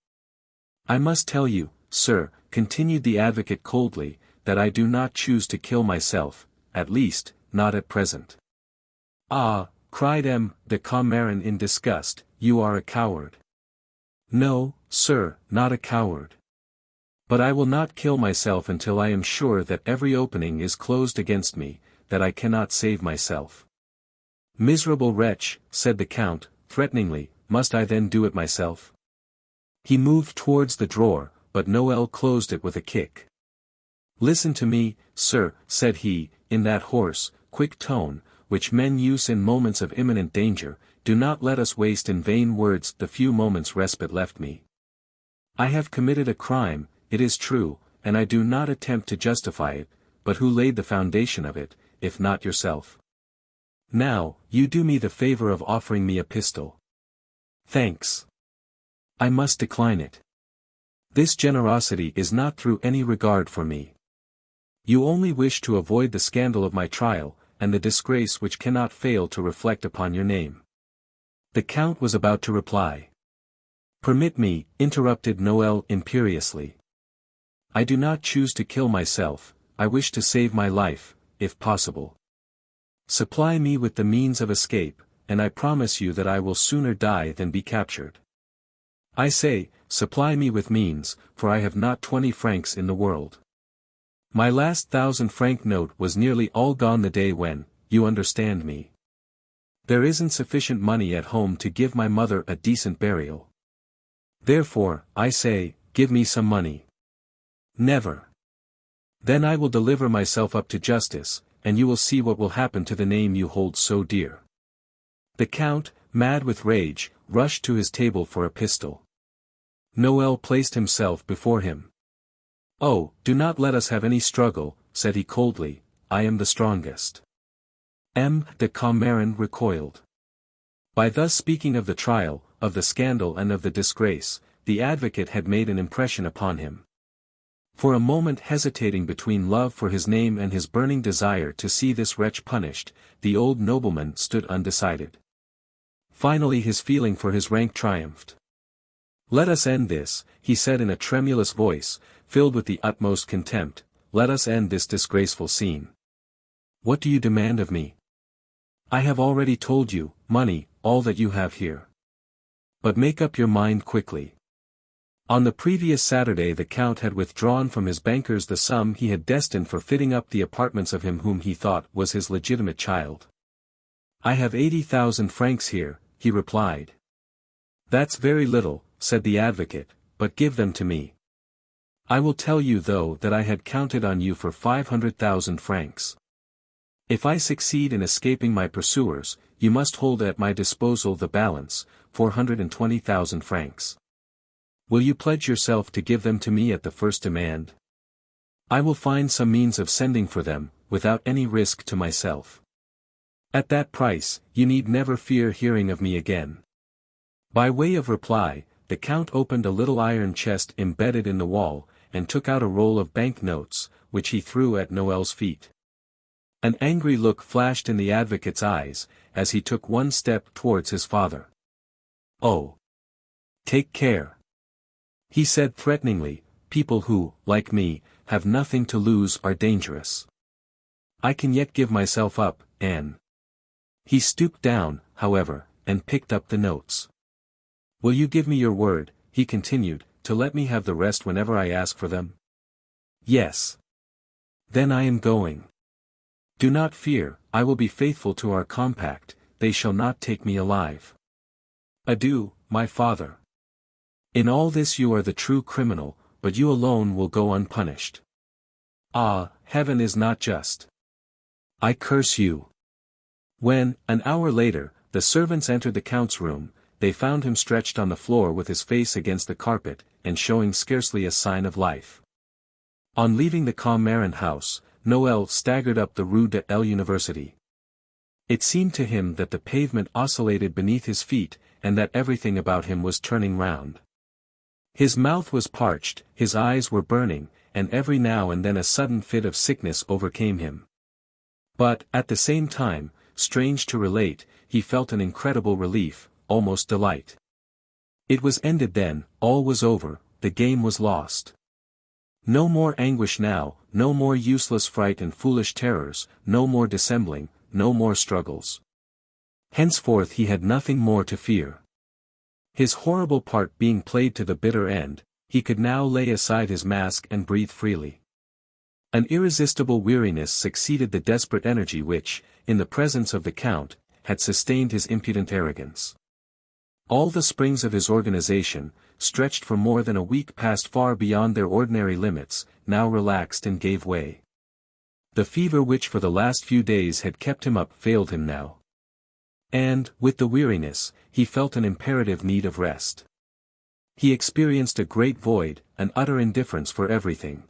"I must tell you, sir," continued the advocate coldly, "that I do not choose to kill myself, at least, not at present." "Ah," cried M. de Commarin in disgust, "you are a coward." "No, sir, not a coward. But I will not kill myself until I am sure that every opening is closed against me, that I cannot save myself." "Miserable wretch," said the Count, threateningly, "must I then do it myself?" He moved towards the drawer, but Noël closed it with a kick. "Listen to me, sir," said he, in that hoarse, quick tone, which men use in moments of imminent danger, "do not let us waste in vain words the few moments respite left me. I have committed a crime, it is true, and I do not attempt to justify it, but who laid the foundation of it, if not yourself? Now, you do me the favor of offering me a pistol. Thanks. I must decline it. This generosity is not through any regard for me. You only wish to avoid the scandal of my trial, and the disgrace which cannot fail to reflect upon your name." The Count was about to reply. "Permit me," interrupted Noël imperiously. "I do not choose to kill myself, I wish to save my life, if possible. Supply me with the means of escape, and I promise you that I will sooner die than be captured. I say, supply me with means, for I have not 20 francs in the world. My last 1,000-franc note was nearly all gone the day when, you understand me. There isn't sufficient money at home to give my mother a decent burial. Therefore, I say, give me some money." "Never. Then I will deliver myself up to justice, and you will see what will happen to the name you hold so dear." The Count, mad with rage, rushed to his table for a pistol. Noël placed himself before him. "Oh, do not let us have any struggle," said he coldly, "I am the strongest." De Commarin recoiled. By thus speaking of the trial, of the scandal and of the disgrace, the advocate had made an impression upon him. For a moment hesitating between love for his name and his burning desire to see this wretch punished, the old nobleman stood undecided. Finally his feeling for his rank triumphed. "Let us end this," he said in a tremulous voice, filled with the utmost contempt, "let us end this disgraceful scene. What do you demand of me? I have already told you, money, all that you have here. But make up your mind quickly." On the previous Saturday the Count had withdrawn from his bankers the sum he had destined for fitting up the apartments of him whom he thought was his legitimate child. "I have 80,000 francs here," he replied. "That's very little," said the advocate, "but give them to me. I will tell you though that I had counted on you for 500,000 francs. If I succeed in escaping my pursuers, you must hold at my disposal the balance, 420,000 francs. Will you pledge yourself to give them to me at the first demand? I will find some means of sending for them, without any risk to myself. At that price, you need never fear hearing of me again." By way of reply, the Count opened a little iron chest embedded in the wall, and took out a roll of bank notes, which he threw at Noël's feet. An angry look flashed in the advocate's eyes, as he took one step towards his father. "Oh! Take care," he said threateningly, "people who, like me, have nothing to lose are dangerous. I can yet give myself up, Anne." He stooped down, however, and picked up the notes. "Will you give me your word," he continued, "to let me have the rest whenever I ask for them?" "Yes." "Then I am going. Do not fear, I will be faithful to our compact, they shall not take me alive. Adieu, my father. In all this you are the true criminal, but you alone will go unpunished. Ah, heaven is not just. I curse you." When, an hour later, the servants entered the Count's room, they found him stretched on the floor with his face against the carpet, and showing scarcely a sign of life. On leaving the Commarin house, Noël staggered up the Rue de l'Université. It seemed to him that the pavement oscillated beneath his feet, and that everything about him was turning round. His mouth was parched, his eyes were burning, and every now and then a sudden fit of sickness overcame him. But, at the same time, strange to relate, he felt an incredible relief, almost delight. It was ended then, all was over, the game was lost. No more anguish now, no more useless fright and foolish terrors, no more dissembling, no more struggles. Henceforth he had nothing more to fear. His horrible part being played to the bitter end, he could now lay aside his mask and breathe freely. An irresistible weariness succeeded the desperate energy which, in the presence of the Count, had sustained his impudent arrogance. All the springs of his organization, stretched for more than a week past far beyond their ordinary limits, now relaxed and gave way. The fever which for the last few days had kept him up failed him now. And, with the weariness, he felt an imperative need of rest. He experienced a great void, an utter indifference for everything.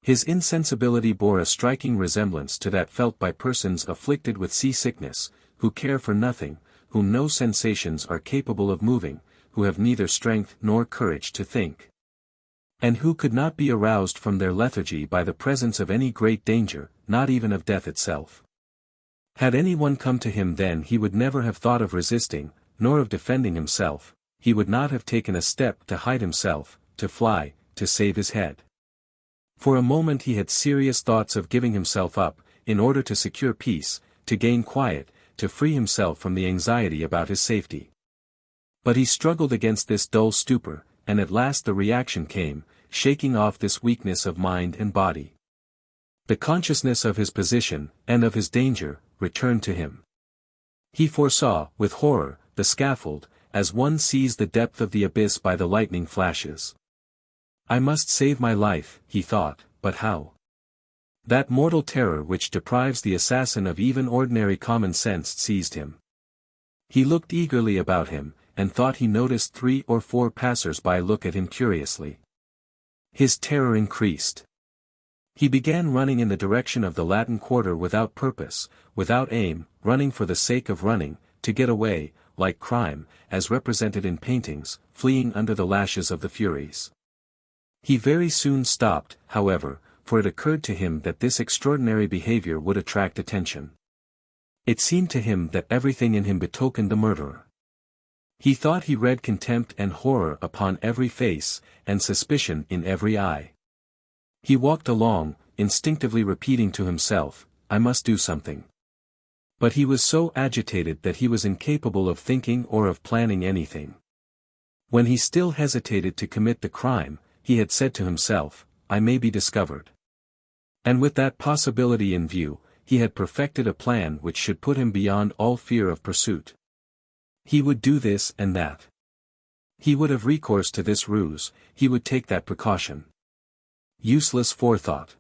His insensibility bore a striking resemblance to that felt by persons afflicted with seasickness, who care for nothing, whom no sensations are capable of moving, who have neither strength nor courage to think. And who could not be aroused from their lethargy by the presence of any great danger, not even of death itself. Had any one come to him then he would never have thought of resisting, nor of defending himself, he would not have taken a step to hide himself, to fly, to save his head. For a moment he had serious thoughts of giving himself up, in order to secure peace, to gain quiet, to free himself from the anxiety about his safety. But he struggled against this dull stupor, and at last the reaction came, shaking off this weakness of mind and body. The consciousness of his position, and of his danger, returned to him. He foresaw, with horror, the scaffold, as one sees the depth of the abyss by the lightning flashes. I must save my life, he thought, but how? That mortal terror which deprives the assassin of even ordinary common sense seized him. He looked eagerly about him, and thought he noticed 3 or 4 passers-by look at him curiously. His terror increased. He began running in the direction of the Latin Quarter without purpose, without aim, running for the sake of running, to get away, like crime, as represented in paintings, fleeing under the lashes of the Furies. He very soon stopped, however, for it occurred to him that this extraordinary behavior would attract attention. It seemed to him that everything in him betokened the murderer. He thought he read contempt and horror upon every face, and suspicion in every eye. He walked along, instinctively repeating to himself, "I must do something." But he was so agitated that he was incapable of thinking or of planning anything. When he still hesitated to commit the crime, he had said to himself, "I may be discovered." And with that possibility in view, he had perfected a plan which should put him beyond all fear of pursuit. He would do this and that. He would have recourse to this ruse, he would take that precaution. Useless forethought.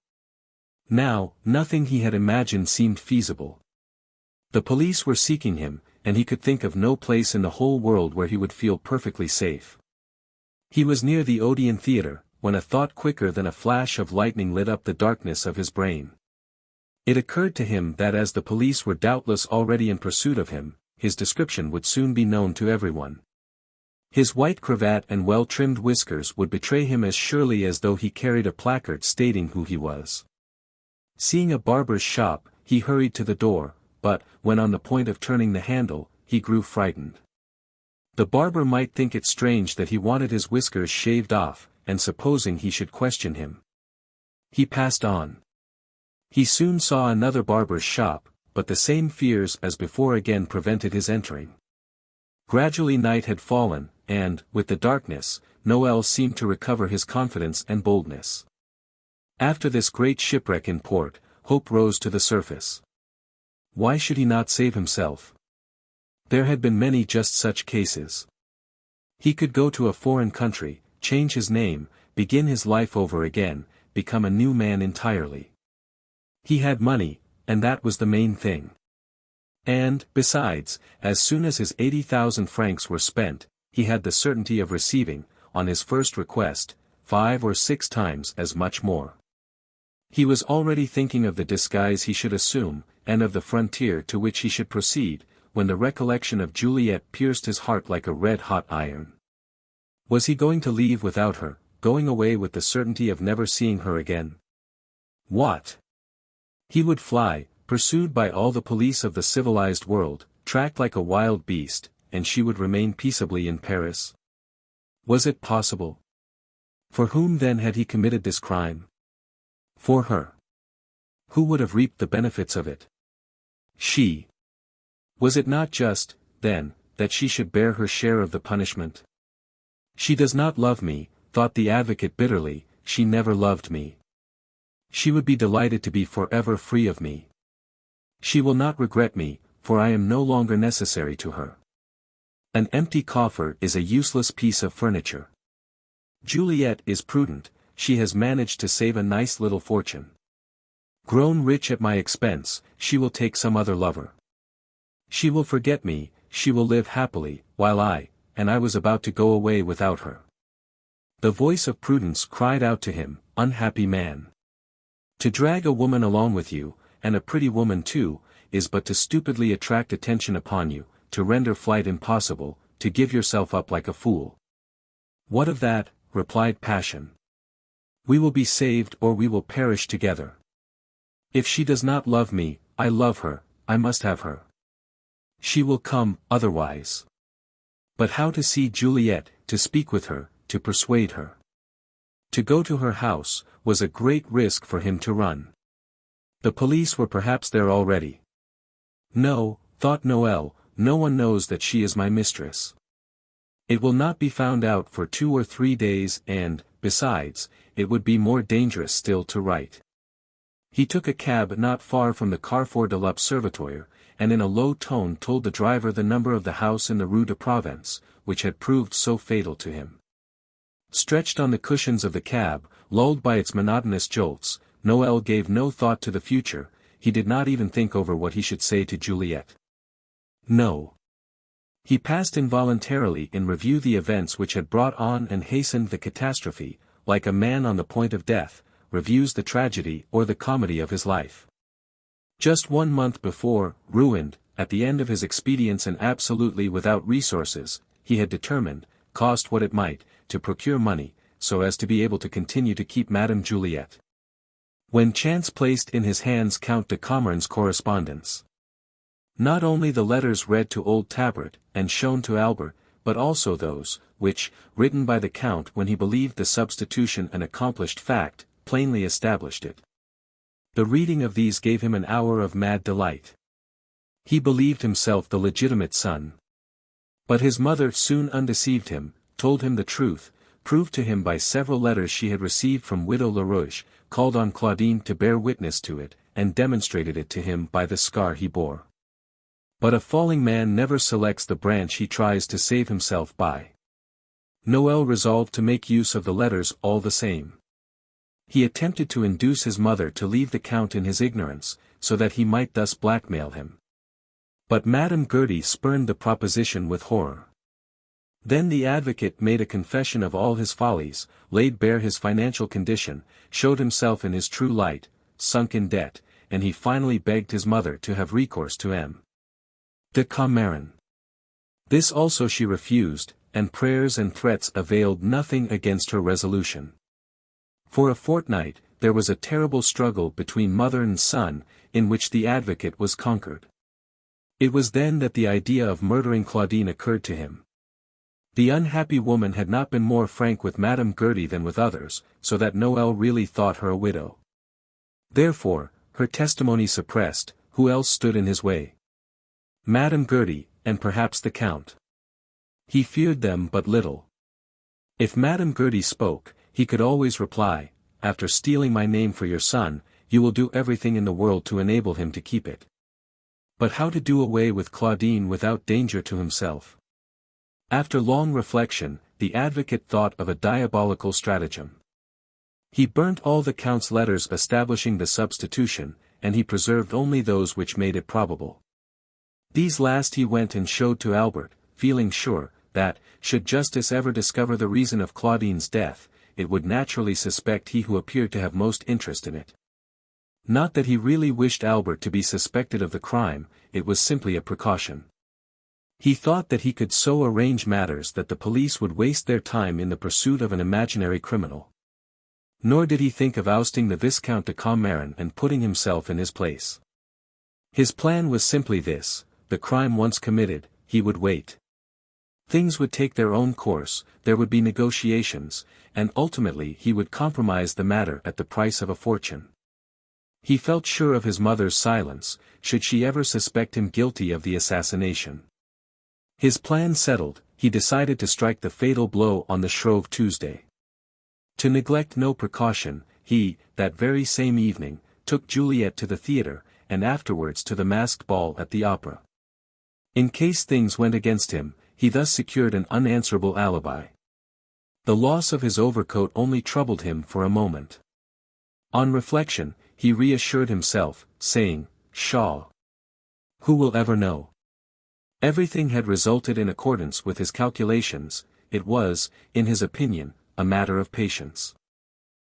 Now, nothing he had imagined seemed feasible. The police were seeking him, and he could think of no place in the whole world where he would feel perfectly safe. He was near the Odeon Theatre, when a thought quicker than a flash of lightning lit up the darkness of his brain. It occurred to him that as the police were doubtless already in pursuit of him, his description would soon be known to everyone. His white cravat and well-trimmed whiskers would betray him as surely as though he carried a placard stating who he was. Seeing a barber's shop, he hurried to the door, but, when on the point of turning the handle, he grew frightened. The barber might think it strange that he wanted his whiskers shaved off, and supposing he should question him. He passed on. He soon saw another barber's shop, but the same fears as before again prevented his entering. Gradually night had fallen, and, with the darkness, Noel seemed to recover his confidence and boldness. After this great shipwreck in port, hope rose to the surface. Why should he not save himself? There had been many just such cases. He could go to a foreign country, change his name, begin his life over again, become a new man entirely. He had money, and that was the main thing. And, besides, as soon as his 80,000 francs were spent, he had the certainty of receiving, on his first request, 5 or 6 times as much more. He was already thinking of the disguise he should assume, and of the frontier to which he should proceed, when the recollection of Juliet pierced his heart like a red-hot iron. Was he going to leave without her, going away with the certainty of never seeing her again? What? He would fly, pursued by all the police of the civilized world, tracked like a wild beast, and she would remain peaceably in Paris? Was it possible? For whom then had he committed this crime? For her. Who would have reaped the benefits of it? She. Was it not just, then, that she should bear her share of the punishment? She does not love me, thought the advocate bitterly, she never loved me. She would be delighted to be forever free of me. She will not regret me, for I am no longer necessary to her. An empty coffer is a useless piece of furniture. Juliet is prudent, she has managed to save a nice little fortune. Grown rich at my expense, she will take some other lover. She will forget me, she will live happily, while I was about to go away without her. The voice of prudence cried out to him, unhappy man. To drag a woman along with you, and a pretty woman too, is but to stupidly attract attention upon you, to render flight impossible, to give yourself up like a fool. What of that, replied passion. We will be saved or we will perish together. If she does not love me, I love her, I must have her. She will come, otherwise. But how to see Juliet, to speak with her, to persuade her? To go to her house, was a great risk for him to run. The police were perhaps there already. No, thought Noel, no one knows that she is my mistress. It will not be found out for 2 or 3 days and, besides, it would be more dangerous still to write. He took a cab not far from the Carrefour de l'Observatoire, and in a low tone told the driver the number of the house in the Rue de Provence, which had proved so fatal to him. Stretched on the cushions of the cab, lulled by its monotonous jolts, Noel gave no thought to the future, he did not even think over what he should say to Juliet. No. He passed involuntarily in review the events which had brought on and hastened the catastrophe, like a man on the point of death, reviews the tragedy or the comedy of his life. Just 1 month before, ruined, at the end of his expedients and absolutely without resources, he had determined, cost what it might, to procure money, so as to be able to continue to keep Madame Juliet. When chance placed in his hands Count de Commerne's correspondence. Not only the letters read to old Tabret, and shown to Albert, but also those, which, written by the Count when he believed the substitution an accomplished fact, plainly established it. The reading of these gave him an hour of mad delight. He believed himself the legitimate son. But his mother soon undeceived him, told him the truth, proved to him by several letters she had received from Widow Lerouge, called on Claudine to bear witness to it, and demonstrated it to him by the scar he bore. But a falling man never selects the branch he tries to save himself by. Noël resolved to make use of the letters all the same. He attempted to induce his mother to leave the Count in his ignorance, so that he might thus blackmail him. But Madame Gertie spurned the proposition with horror. Then the advocate made a confession of all his follies, laid bare his financial condition, showed himself in his true light, sunk in debt, and he finally begged his mother to have recourse to M. de Commerne. This also she refused, and prayers and threats availed nothing against her resolution. For a fortnight, there was a terrible struggle between mother and son, in which the advocate was conquered. It was then that the idea of murdering Claudine occurred to him. The unhappy woman had not been more frank with Madame Gertie than with others, so that Noël really thought her a widow. Therefore, her testimony suppressed, who else stood in his way? Madame Gertie, and perhaps the Count. He feared them but little. If Madame Gertie spoke, he could always reply, "After stealing my name for your son, you will do everything in the world to enable him to keep it." But how to do away with Claudine without danger to himself? After long reflection, the advocate thought of a diabolical stratagem. He burnt all the Count's letters establishing the substitution, and he preserved only those which made it probable. These last he went and showed to Albert, feeling sure, that, should justice ever discover the reason of Claudine's death, it would naturally suspect he who appeared to have most interest in it. Not that he really wished Albert to be suspected of the crime, it was simply a precaution. He thought that he could so arrange matters that the police would waste their time in the pursuit of an imaginary criminal. Nor did he think of ousting the Viscount de Commerne and putting himself in his place. His plan was simply this: the crime once committed, he would wait. Things would take their own course, there would be negotiations, and ultimately he would compromise the matter at the price of a fortune. He felt sure of his mother's silence, should she ever suspect him guilty of the assassination. His plan settled, he decided to strike the fatal blow on the Shrove Tuesday. To neglect no precaution, he, that very same evening, took Juliet to the theatre, and afterwards to the masked ball at the opera. In case things went against him, he thus secured an unanswerable alibi. The loss of his overcoat only troubled him for a moment. On reflection, he reassured himself, saying, "Pshaw! Who will ever know?" Everything had resulted in accordance with his calculations. It was, in his opinion, a matter of patience.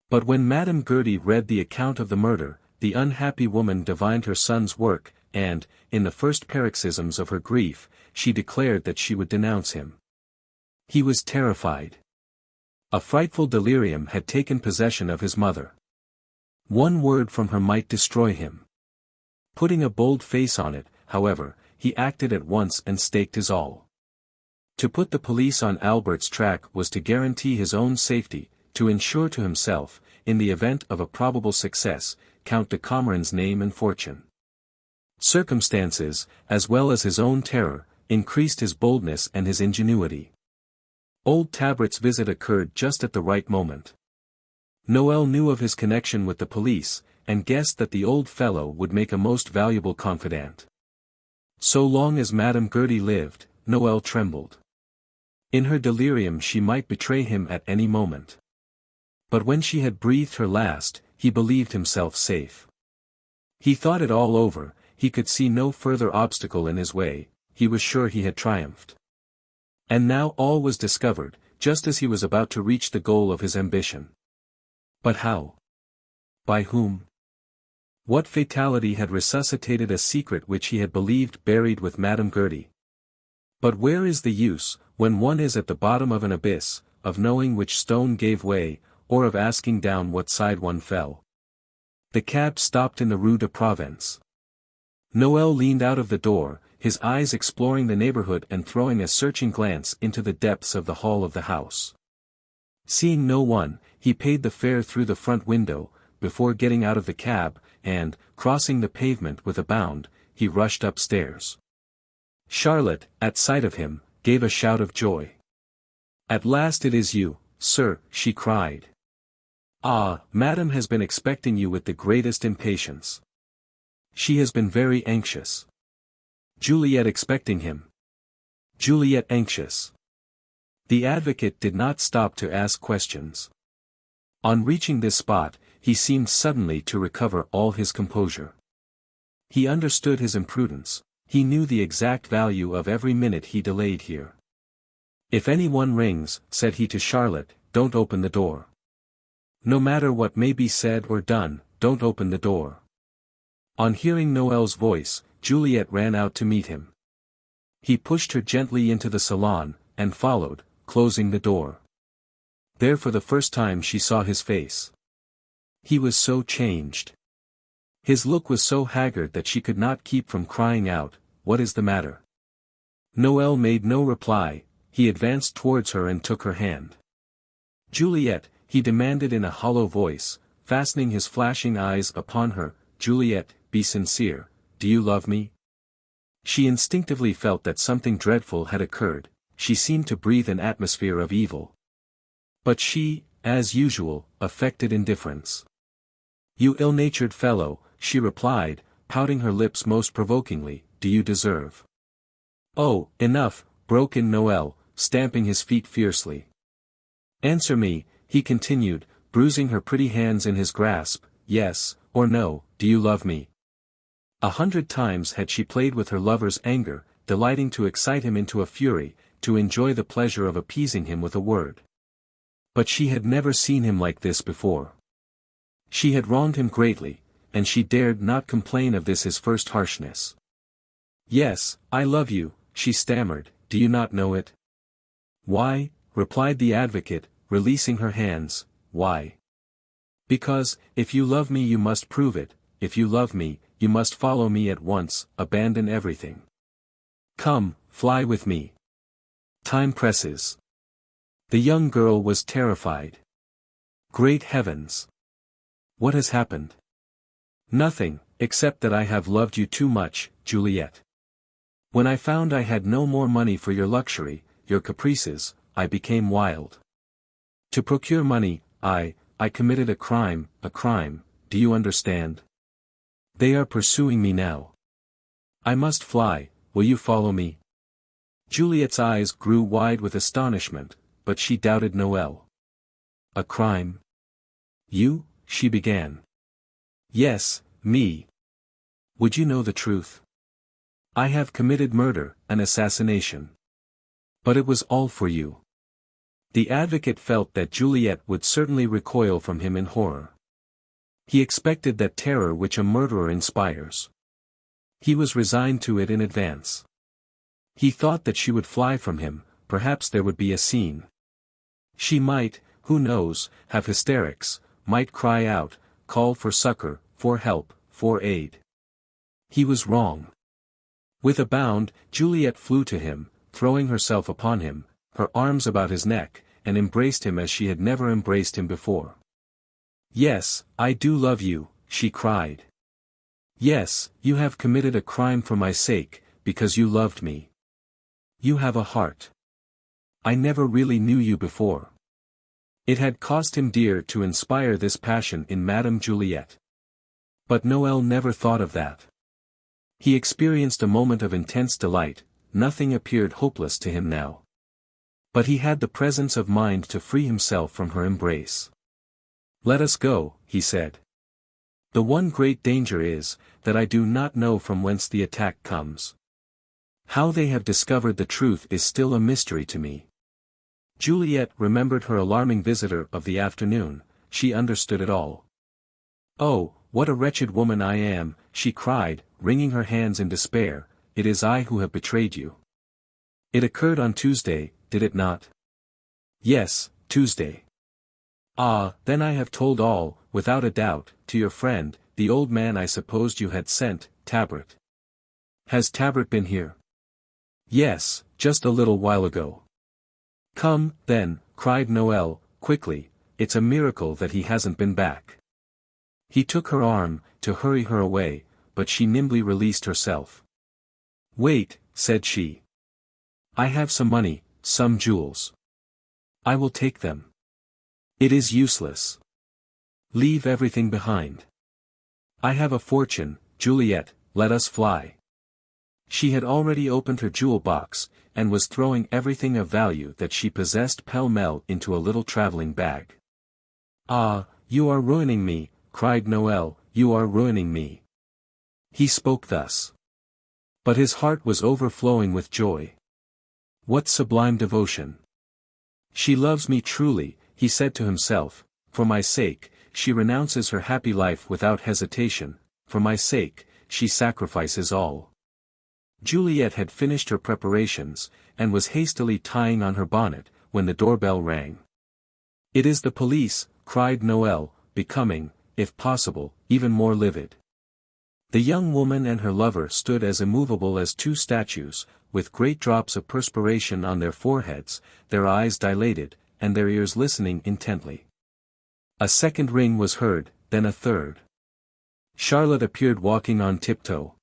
But when Madame Gertie read the account of the murder, the unhappy woman divined her son's work, and, in the first paroxysms of her grief, she declared that she would denounce him. He was terrified. A frightful delirium had taken possession of his mother. One word from her might destroy him. Putting a bold face on it, however, he acted at once and staked his all. To put the police on Albert's track was to guarantee his own safety, to ensure to himself, in the event of a probable success, Count de Commerne's name and fortune. Circumstances, as well as his own terror, increased his boldness and his ingenuity. Old Tabret's visit occurred just at the right moment. Noël knew of his connection with the police, and guessed that the old fellow would make a most valuable confidant. So long as Madame Gertie lived, Noël trembled. In her delirium she might betray him at any moment. But when she had breathed her last, he believed himself safe. He thought it all over, he could see no further obstacle in his way, he was sure he had triumphed. And now all was discovered, just as he was about to reach the goal of his ambition. But how? By whom? What fatality had resuscitated a secret which he had believed buried with Madame Gertie? But where is the use, when one is at the bottom of an abyss, of knowing which stone gave way, or of asking down what side one fell? The cab stopped in the Rue de Provence. Noël leaned out of the door, his eyes exploring the neighborhood and throwing a searching glance into the depths of the hall of the house. Seeing no one, he paid the fare through the front window, before getting out of the cab, and, crossing the pavement with a bound, he rushed upstairs. Charlotte, at sight of him, gave a shout of joy. "At last it is you, sir," she cried. "Ah, madame has been expecting you with the greatest impatience. She has been very anxious." Juliet expecting him. Juliet anxious. The advocate did not stop to ask questions. On reaching this spot, he seemed suddenly to recover all his composure. He understood his imprudence, he knew the exact value of every minute he delayed here. "If anyone rings," said he to Charlotte, "don't open the door. No matter what may be said or done, don't open the door." On hearing Noël's voice, Juliet ran out to meet him. He pushed her gently into the salon, and followed, closing the door. There for the first time she saw his face. He was so changed. His look was so haggard that she could not keep from crying out, "What is the matter?" Noël made no reply, he advanced towards her and took her hand. "Juliet," he demanded in a hollow voice, fastening his flashing eyes upon her, "Juliet, be sincere, do you love me?" She instinctively felt that something dreadful had occurred, she seemed to breathe an atmosphere of evil. But she, as usual, affected indifference. "You ill-natured fellow," she replied, pouting her lips most provokingly, "do you deserve—" "Oh, enough," broke in Noël, stamping his feet fiercely. "Answer me," he continued, bruising her pretty hands in his grasp, "yes, or no, do you love me?" 100 times had she played with her lover's anger, delighting to excite him into a fury, to enjoy the pleasure of appeasing him with a word. But she had never seen him like this before. She had wronged him greatly, and she dared not complain of this his first harshness. "Yes, I love you," she stammered, "do you not know it?" "Why," replied the advocate, releasing her hands, "why? Because, if you love me you must prove it, if you love me, you must follow me at once, abandon everything. Come, fly with me. Time presses." The young girl was terrified. "Great heavens! What has happened?" "Nothing, except that I have loved you too much, Juliet. When I found I had no more money for your luxury, your caprices, I became wild. To procure money, I committed a crime, do you understand? They are pursuing me now. I must fly, will you follow me?" Juliet's eyes grew wide with astonishment, but she doubted Noël. "A crime? You?" she began. "Yes, me. Would you know the truth? I have committed murder, an assassination. But it was all for you." The advocate felt that Juliet would certainly recoil from him in horror. He expected that terror which a murderer inspires. He was resigned to it in advance. He thought that she would fly from him, perhaps there would be a scene. She might, who knows, have hysterics, might cry out, call for succor, for help, for aid. He was wrong. With a bound, Juliet flew to him, throwing herself upon him, her arms about his neck, and embraced him as she had never embraced him before. "Yes, I do love you," she cried. "Yes, you have committed a crime for my sake, because you loved me. You have a heart. I never really knew you before." It had cost him dear to inspire this passion in Madame Juliet. But Noël never thought of that. He experienced a moment of intense delight, nothing appeared hopeless to him now. But he had the presence of mind to free himself from her embrace. "Let us go," he said. "The one great danger is, that I do not know from whence the attack comes. How they have discovered the truth is still a mystery to me. Juliet remembered her alarming visitor of the afternoon. She understood it all. "Oh, what a wretched woman I am," she cried, wringing her hands in despair. "It is I who have betrayed you." "It occurred on Tuesday, did it not?" "Yes, Tuesday." "Ah, then I have told all, without a doubt, to your friend, the old man I supposed you had sent, Tabret." "Has Tabret been here?" "Yes, just a little while ago." "Come, then," cried Noel, quickly, "it's a miracle that he hasn't been back." He took her arm, to hurry her away, but she nimbly released herself. "Wait," said she. "I have some money, some jewels. I will take them." "It is useless. Leave everything behind." "I have a fortune, Juliet, let us fly." She had already opened her jewel box, and was throwing everything of value that she possessed pell-mell into a little traveling bag. "Ah, you are ruining me," cried Noel, "you are ruining me." He spoke thus. But his heart was overflowing with joy. What sublime devotion! "She loves me truly," he said to himself. "For my sake, she renounces her happy life without hesitation. For my sake, she sacrifices all." Juliet had finished her preparations, and was hastily tying on her bonnet, when the doorbell rang. "It is the police," cried Noel, becoming, if possible, even more livid. The young woman and her lover stood as immovable as two statues, with great drops of perspiration on their foreheads, their eyes dilated, and their ears listening intently. A second ring was heard, then a third. Charlotte appeared walking on tiptoe.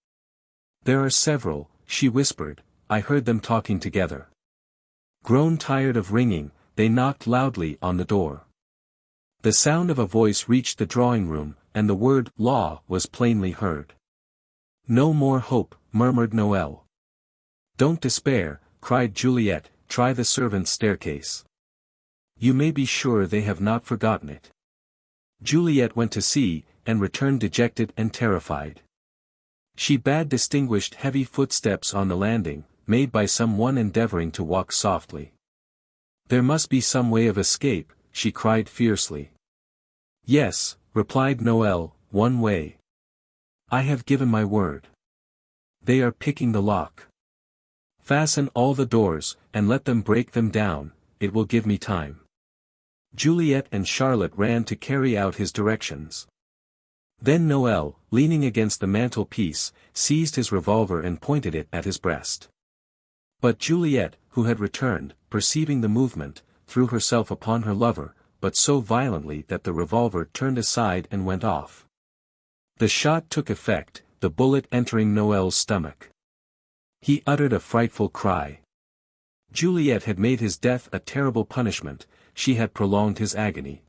"There are several," she whispered, "I heard them talking together." Grown tired of ringing, they knocked loudly on the door. The sound of a voice reached the drawing-room, and the word "law" was plainly heard. "No more hope," murmured Noel. "Don't despair," cried Juliet, "try the servants' staircase. You may be sure they have not forgotten it." Juliet went to see, and returned dejected and terrified. She bade distinguished heavy footsteps on the landing, made by some one endeavoring to walk softly. "There must be some way of escape," she cried fiercely. "Yes," replied Noel, "one way. I have given my word. They are picking the lock. Fasten all the doors, and let them break them down, it will give me time." Juliet and Charlotte ran to carry out his directions. Then Noel, leaning against the mantelpiece, seized his revolver and pointed it at his breast. But Juliet, who had returned, perceiving the movement, threw herself upon her lover, but so violently that the revolver turned aside and went off. The shot took effect, the bullet entering Noel's stomach. He uttered a frightful cry. Juliet had made his death a terrible punishment, she had prolonged his agony.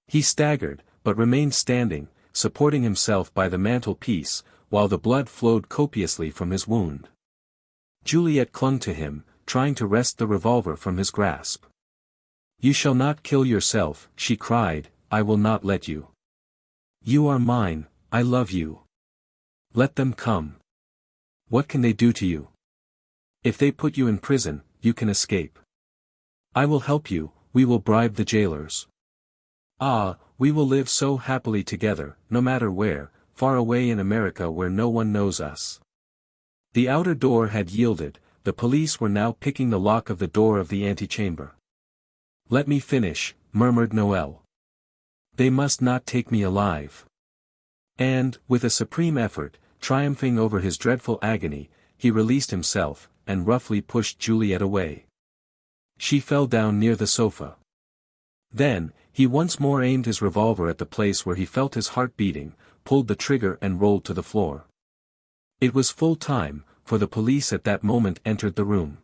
He staggered, but remained standing, supporting himself by the mantelpiece, while the blood flowed copiously from his wound. Juliet clung to him, trying to wrest the revolver from his grasp. "You shall not kill yourself," she cried, "I will not let you. You are mine, I love you. Let them come. What can they do to you? If they put you in prison, you can escape. I will help you, we will bribe the jailers. Ah, we will live so happily together, no matter where, far away in America where no one knows us." The outer door had yielded, the police were now picking the lock of the door of the antechamber. "Let me finish," murmured Noel. "They must not take me alive." And, with a supreme effort, triumphing over his dreadful agony, he released himself, and roughly pushed Juliet away. She fell down near the sofa. Then, he once more aimed his revolver at the place where he felt his heart beating, pulled the trigger and rolled to the floor. It was full time, for the police at that moment entered the room.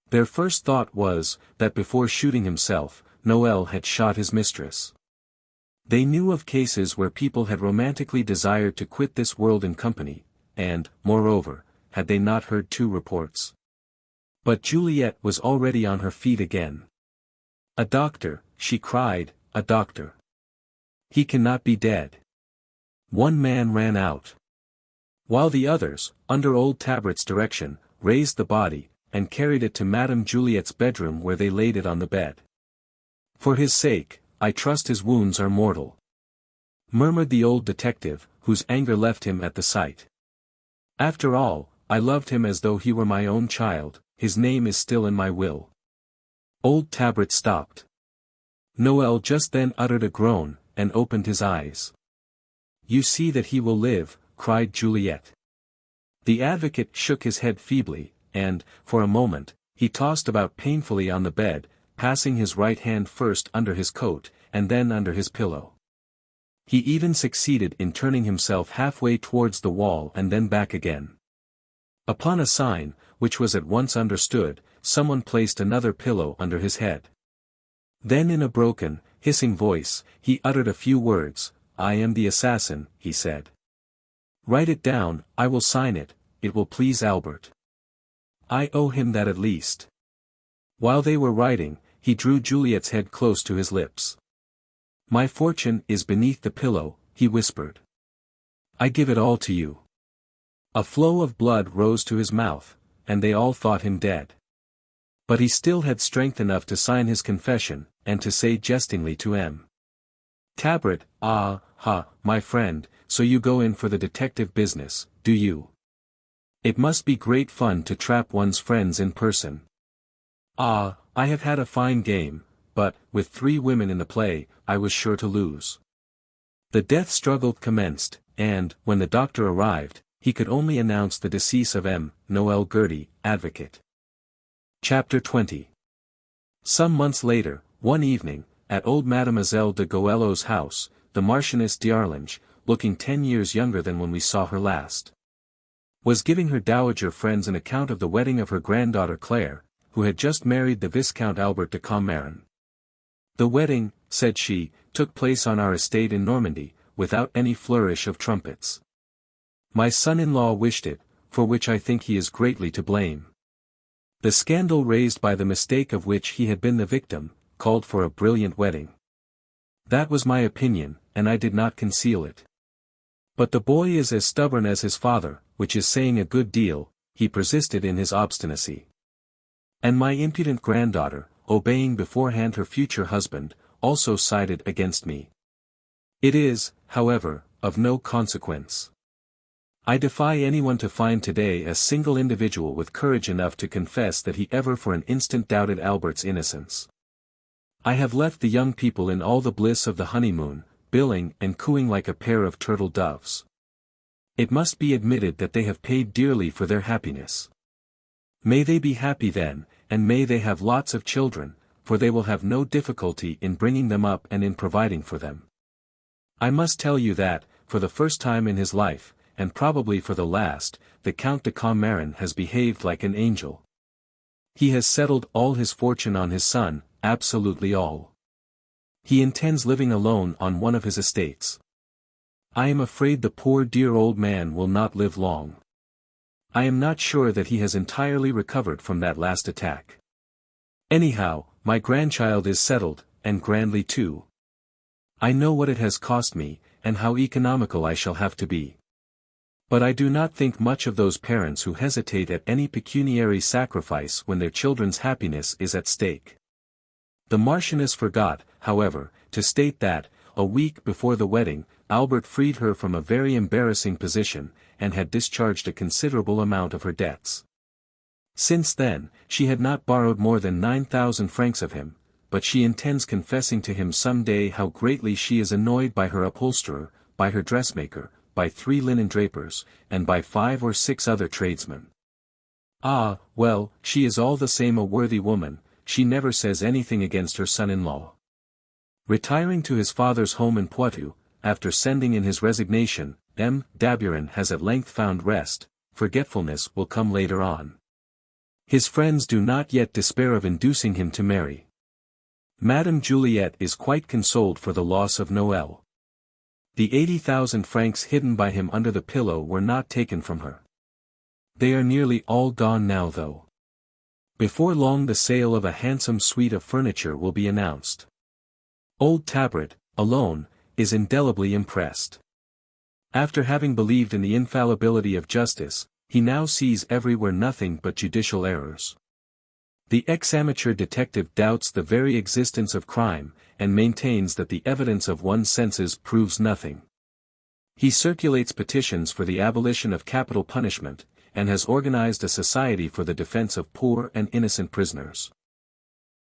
Their first thought was, that before shooting himself, Noel had shot his mistress. They knew of cases where people had romantically desired to quit this world in company, and, moreover, had they not heard two reports. But Juliet was already on her feet again. "A doctor," she cried, "a doctor. He cannot be dead." One man ran out, while the others, under old Tabret's direction, raised the body, and carried it to Madame Juliet's bedroom where they laid it on the bed. "For his sake, I trust his wounds are mortal," murmured the old detective, whose anger left him at the sight. "After all, I loved him as though he were my own child, his name is still in my will." Old Tabret stopped. Noel just then uttered a groan, and opened his eyes. "You see that he will live," cried Juliet. The advocate shook his head feebly, and, for a moment, he tossed about painfully on the bed, passing his right hand first under his coat, and then under his pillow. He even succeeded in turning himself halfway towards the wall and then back again. Upon a sign, which was at once understood, someone placed another pillow under his head. Then in a broken, hissing voice, he uttered a few words. "I am the assassin," he said. "Write it down, I will sign it, it will please Albert. I owe him that at least." While they were writing, he drew Juliet's head close to his lips. "My fortune is beneath the pillow," he whispered. "I give it all to you." A flow of blood rose to his mouth, and they all thought him dead. But he still had strength enough to sign his confession, and to say jestingly to M. Tabret, "Ah, ha, my friend, so you go in for the detective business, do you? It must be great fun to trap one's friends in person." "Ah, I have had a fine game, but, with 3 women in the play, I was sure to lose." The death struggle commenced, and, when the doctor arrived, he could only announce the decease of M. Noel Gertie, advocate. Chapter 20. Some months later, one evening, at old Mademoiselle de Goello's house, the Marchioness d'Arlange, looking 10 years younger than when we saw her last, was giving her dowager friends an account of the wedding of her granddaughter Claire, who had just married the Viscount Albert de Commarin. "The wedding," said she, "took place on our estate in Normandy, without any flourish of trumpets. My son-in-law wished it, for which I think he is greatly to blame. The scandal raised by the mistake of which he had been the victim, called for a brilliant wedding. That was my opinion, and I did not conceal it. But the boy is as stubborn as his father, which is saying a good deal. He persisted in his obstinacy. And my impudent granddaughter, obeying beforehand her future husband, also sided against me. It is, however, of no consequence. I defy anyone to find today a single individual with courage enough to confess that he ever for an instant doubted Albert's innocence. I have left the young people in all the bliss of the honeymoon, billing and cooing like a pair of turtle doves. It must be admitted that they have paid dearly for their happiness. May they be happy then, and may they have lots of children, for they will have no difficulty in bringing them up and in providing for them. I must tell you that, for the first time in his life, and probably for the last, the Count de Commarin has behaved like an angel. He has settled all his fortune on his son, absolutely all. He intends living alone on one of his estates. I am afraid the poor dear old man will not live long. I am not sure that he has entirely recovered from that last attack. Anyhow, my grandchild is settled, and grandly too. I know what it has cost me, and how economical I shall have to be. But I do not think much of those parents who hesitate at any pecuniary sacrifice when their children's happiness is at stake. The Marchioness forgot, however, to state that, a week before the wedding, Albert freed her from a very embarrassing position, and had discharged a considerable amount of her debts. Since then, she had not borrowed more than 9,000 francs of him, but she intends confessing to him some day how greatly she is annoyed by her upholsterer, by her dressmaker, by 3 linen drapers, and by 5 or 6 other tradesmen. Ah, well, she is all the same a worthy woman, she never says anything against her son-in-law. Retiring to his father's home in Poitou, after sending in his resignation, M. Daburon has at length found rest. Forgetfulness will come later on. His friends do not yet despair of inducing him to marry. Madame Juliet is quite consoled for the loss of Noel. The 80,000 francs hidden by him under the pillow were not taken from her. They are nearly all gone now though. Before long the sale of a handsome suite of furniture will be announced. Old Tabret, alone, is indelibly impressed. After having believed in the infallibility of justice, he now sees everywhere nothing but judicial errors. The ex-amateur detective doubts the very existence of crime, and maintains that the evidence of one's senses proves nothing. He circulates petitions for the abolition of capital punishment, and has organized a society for the defense of poor and innocent prisoners.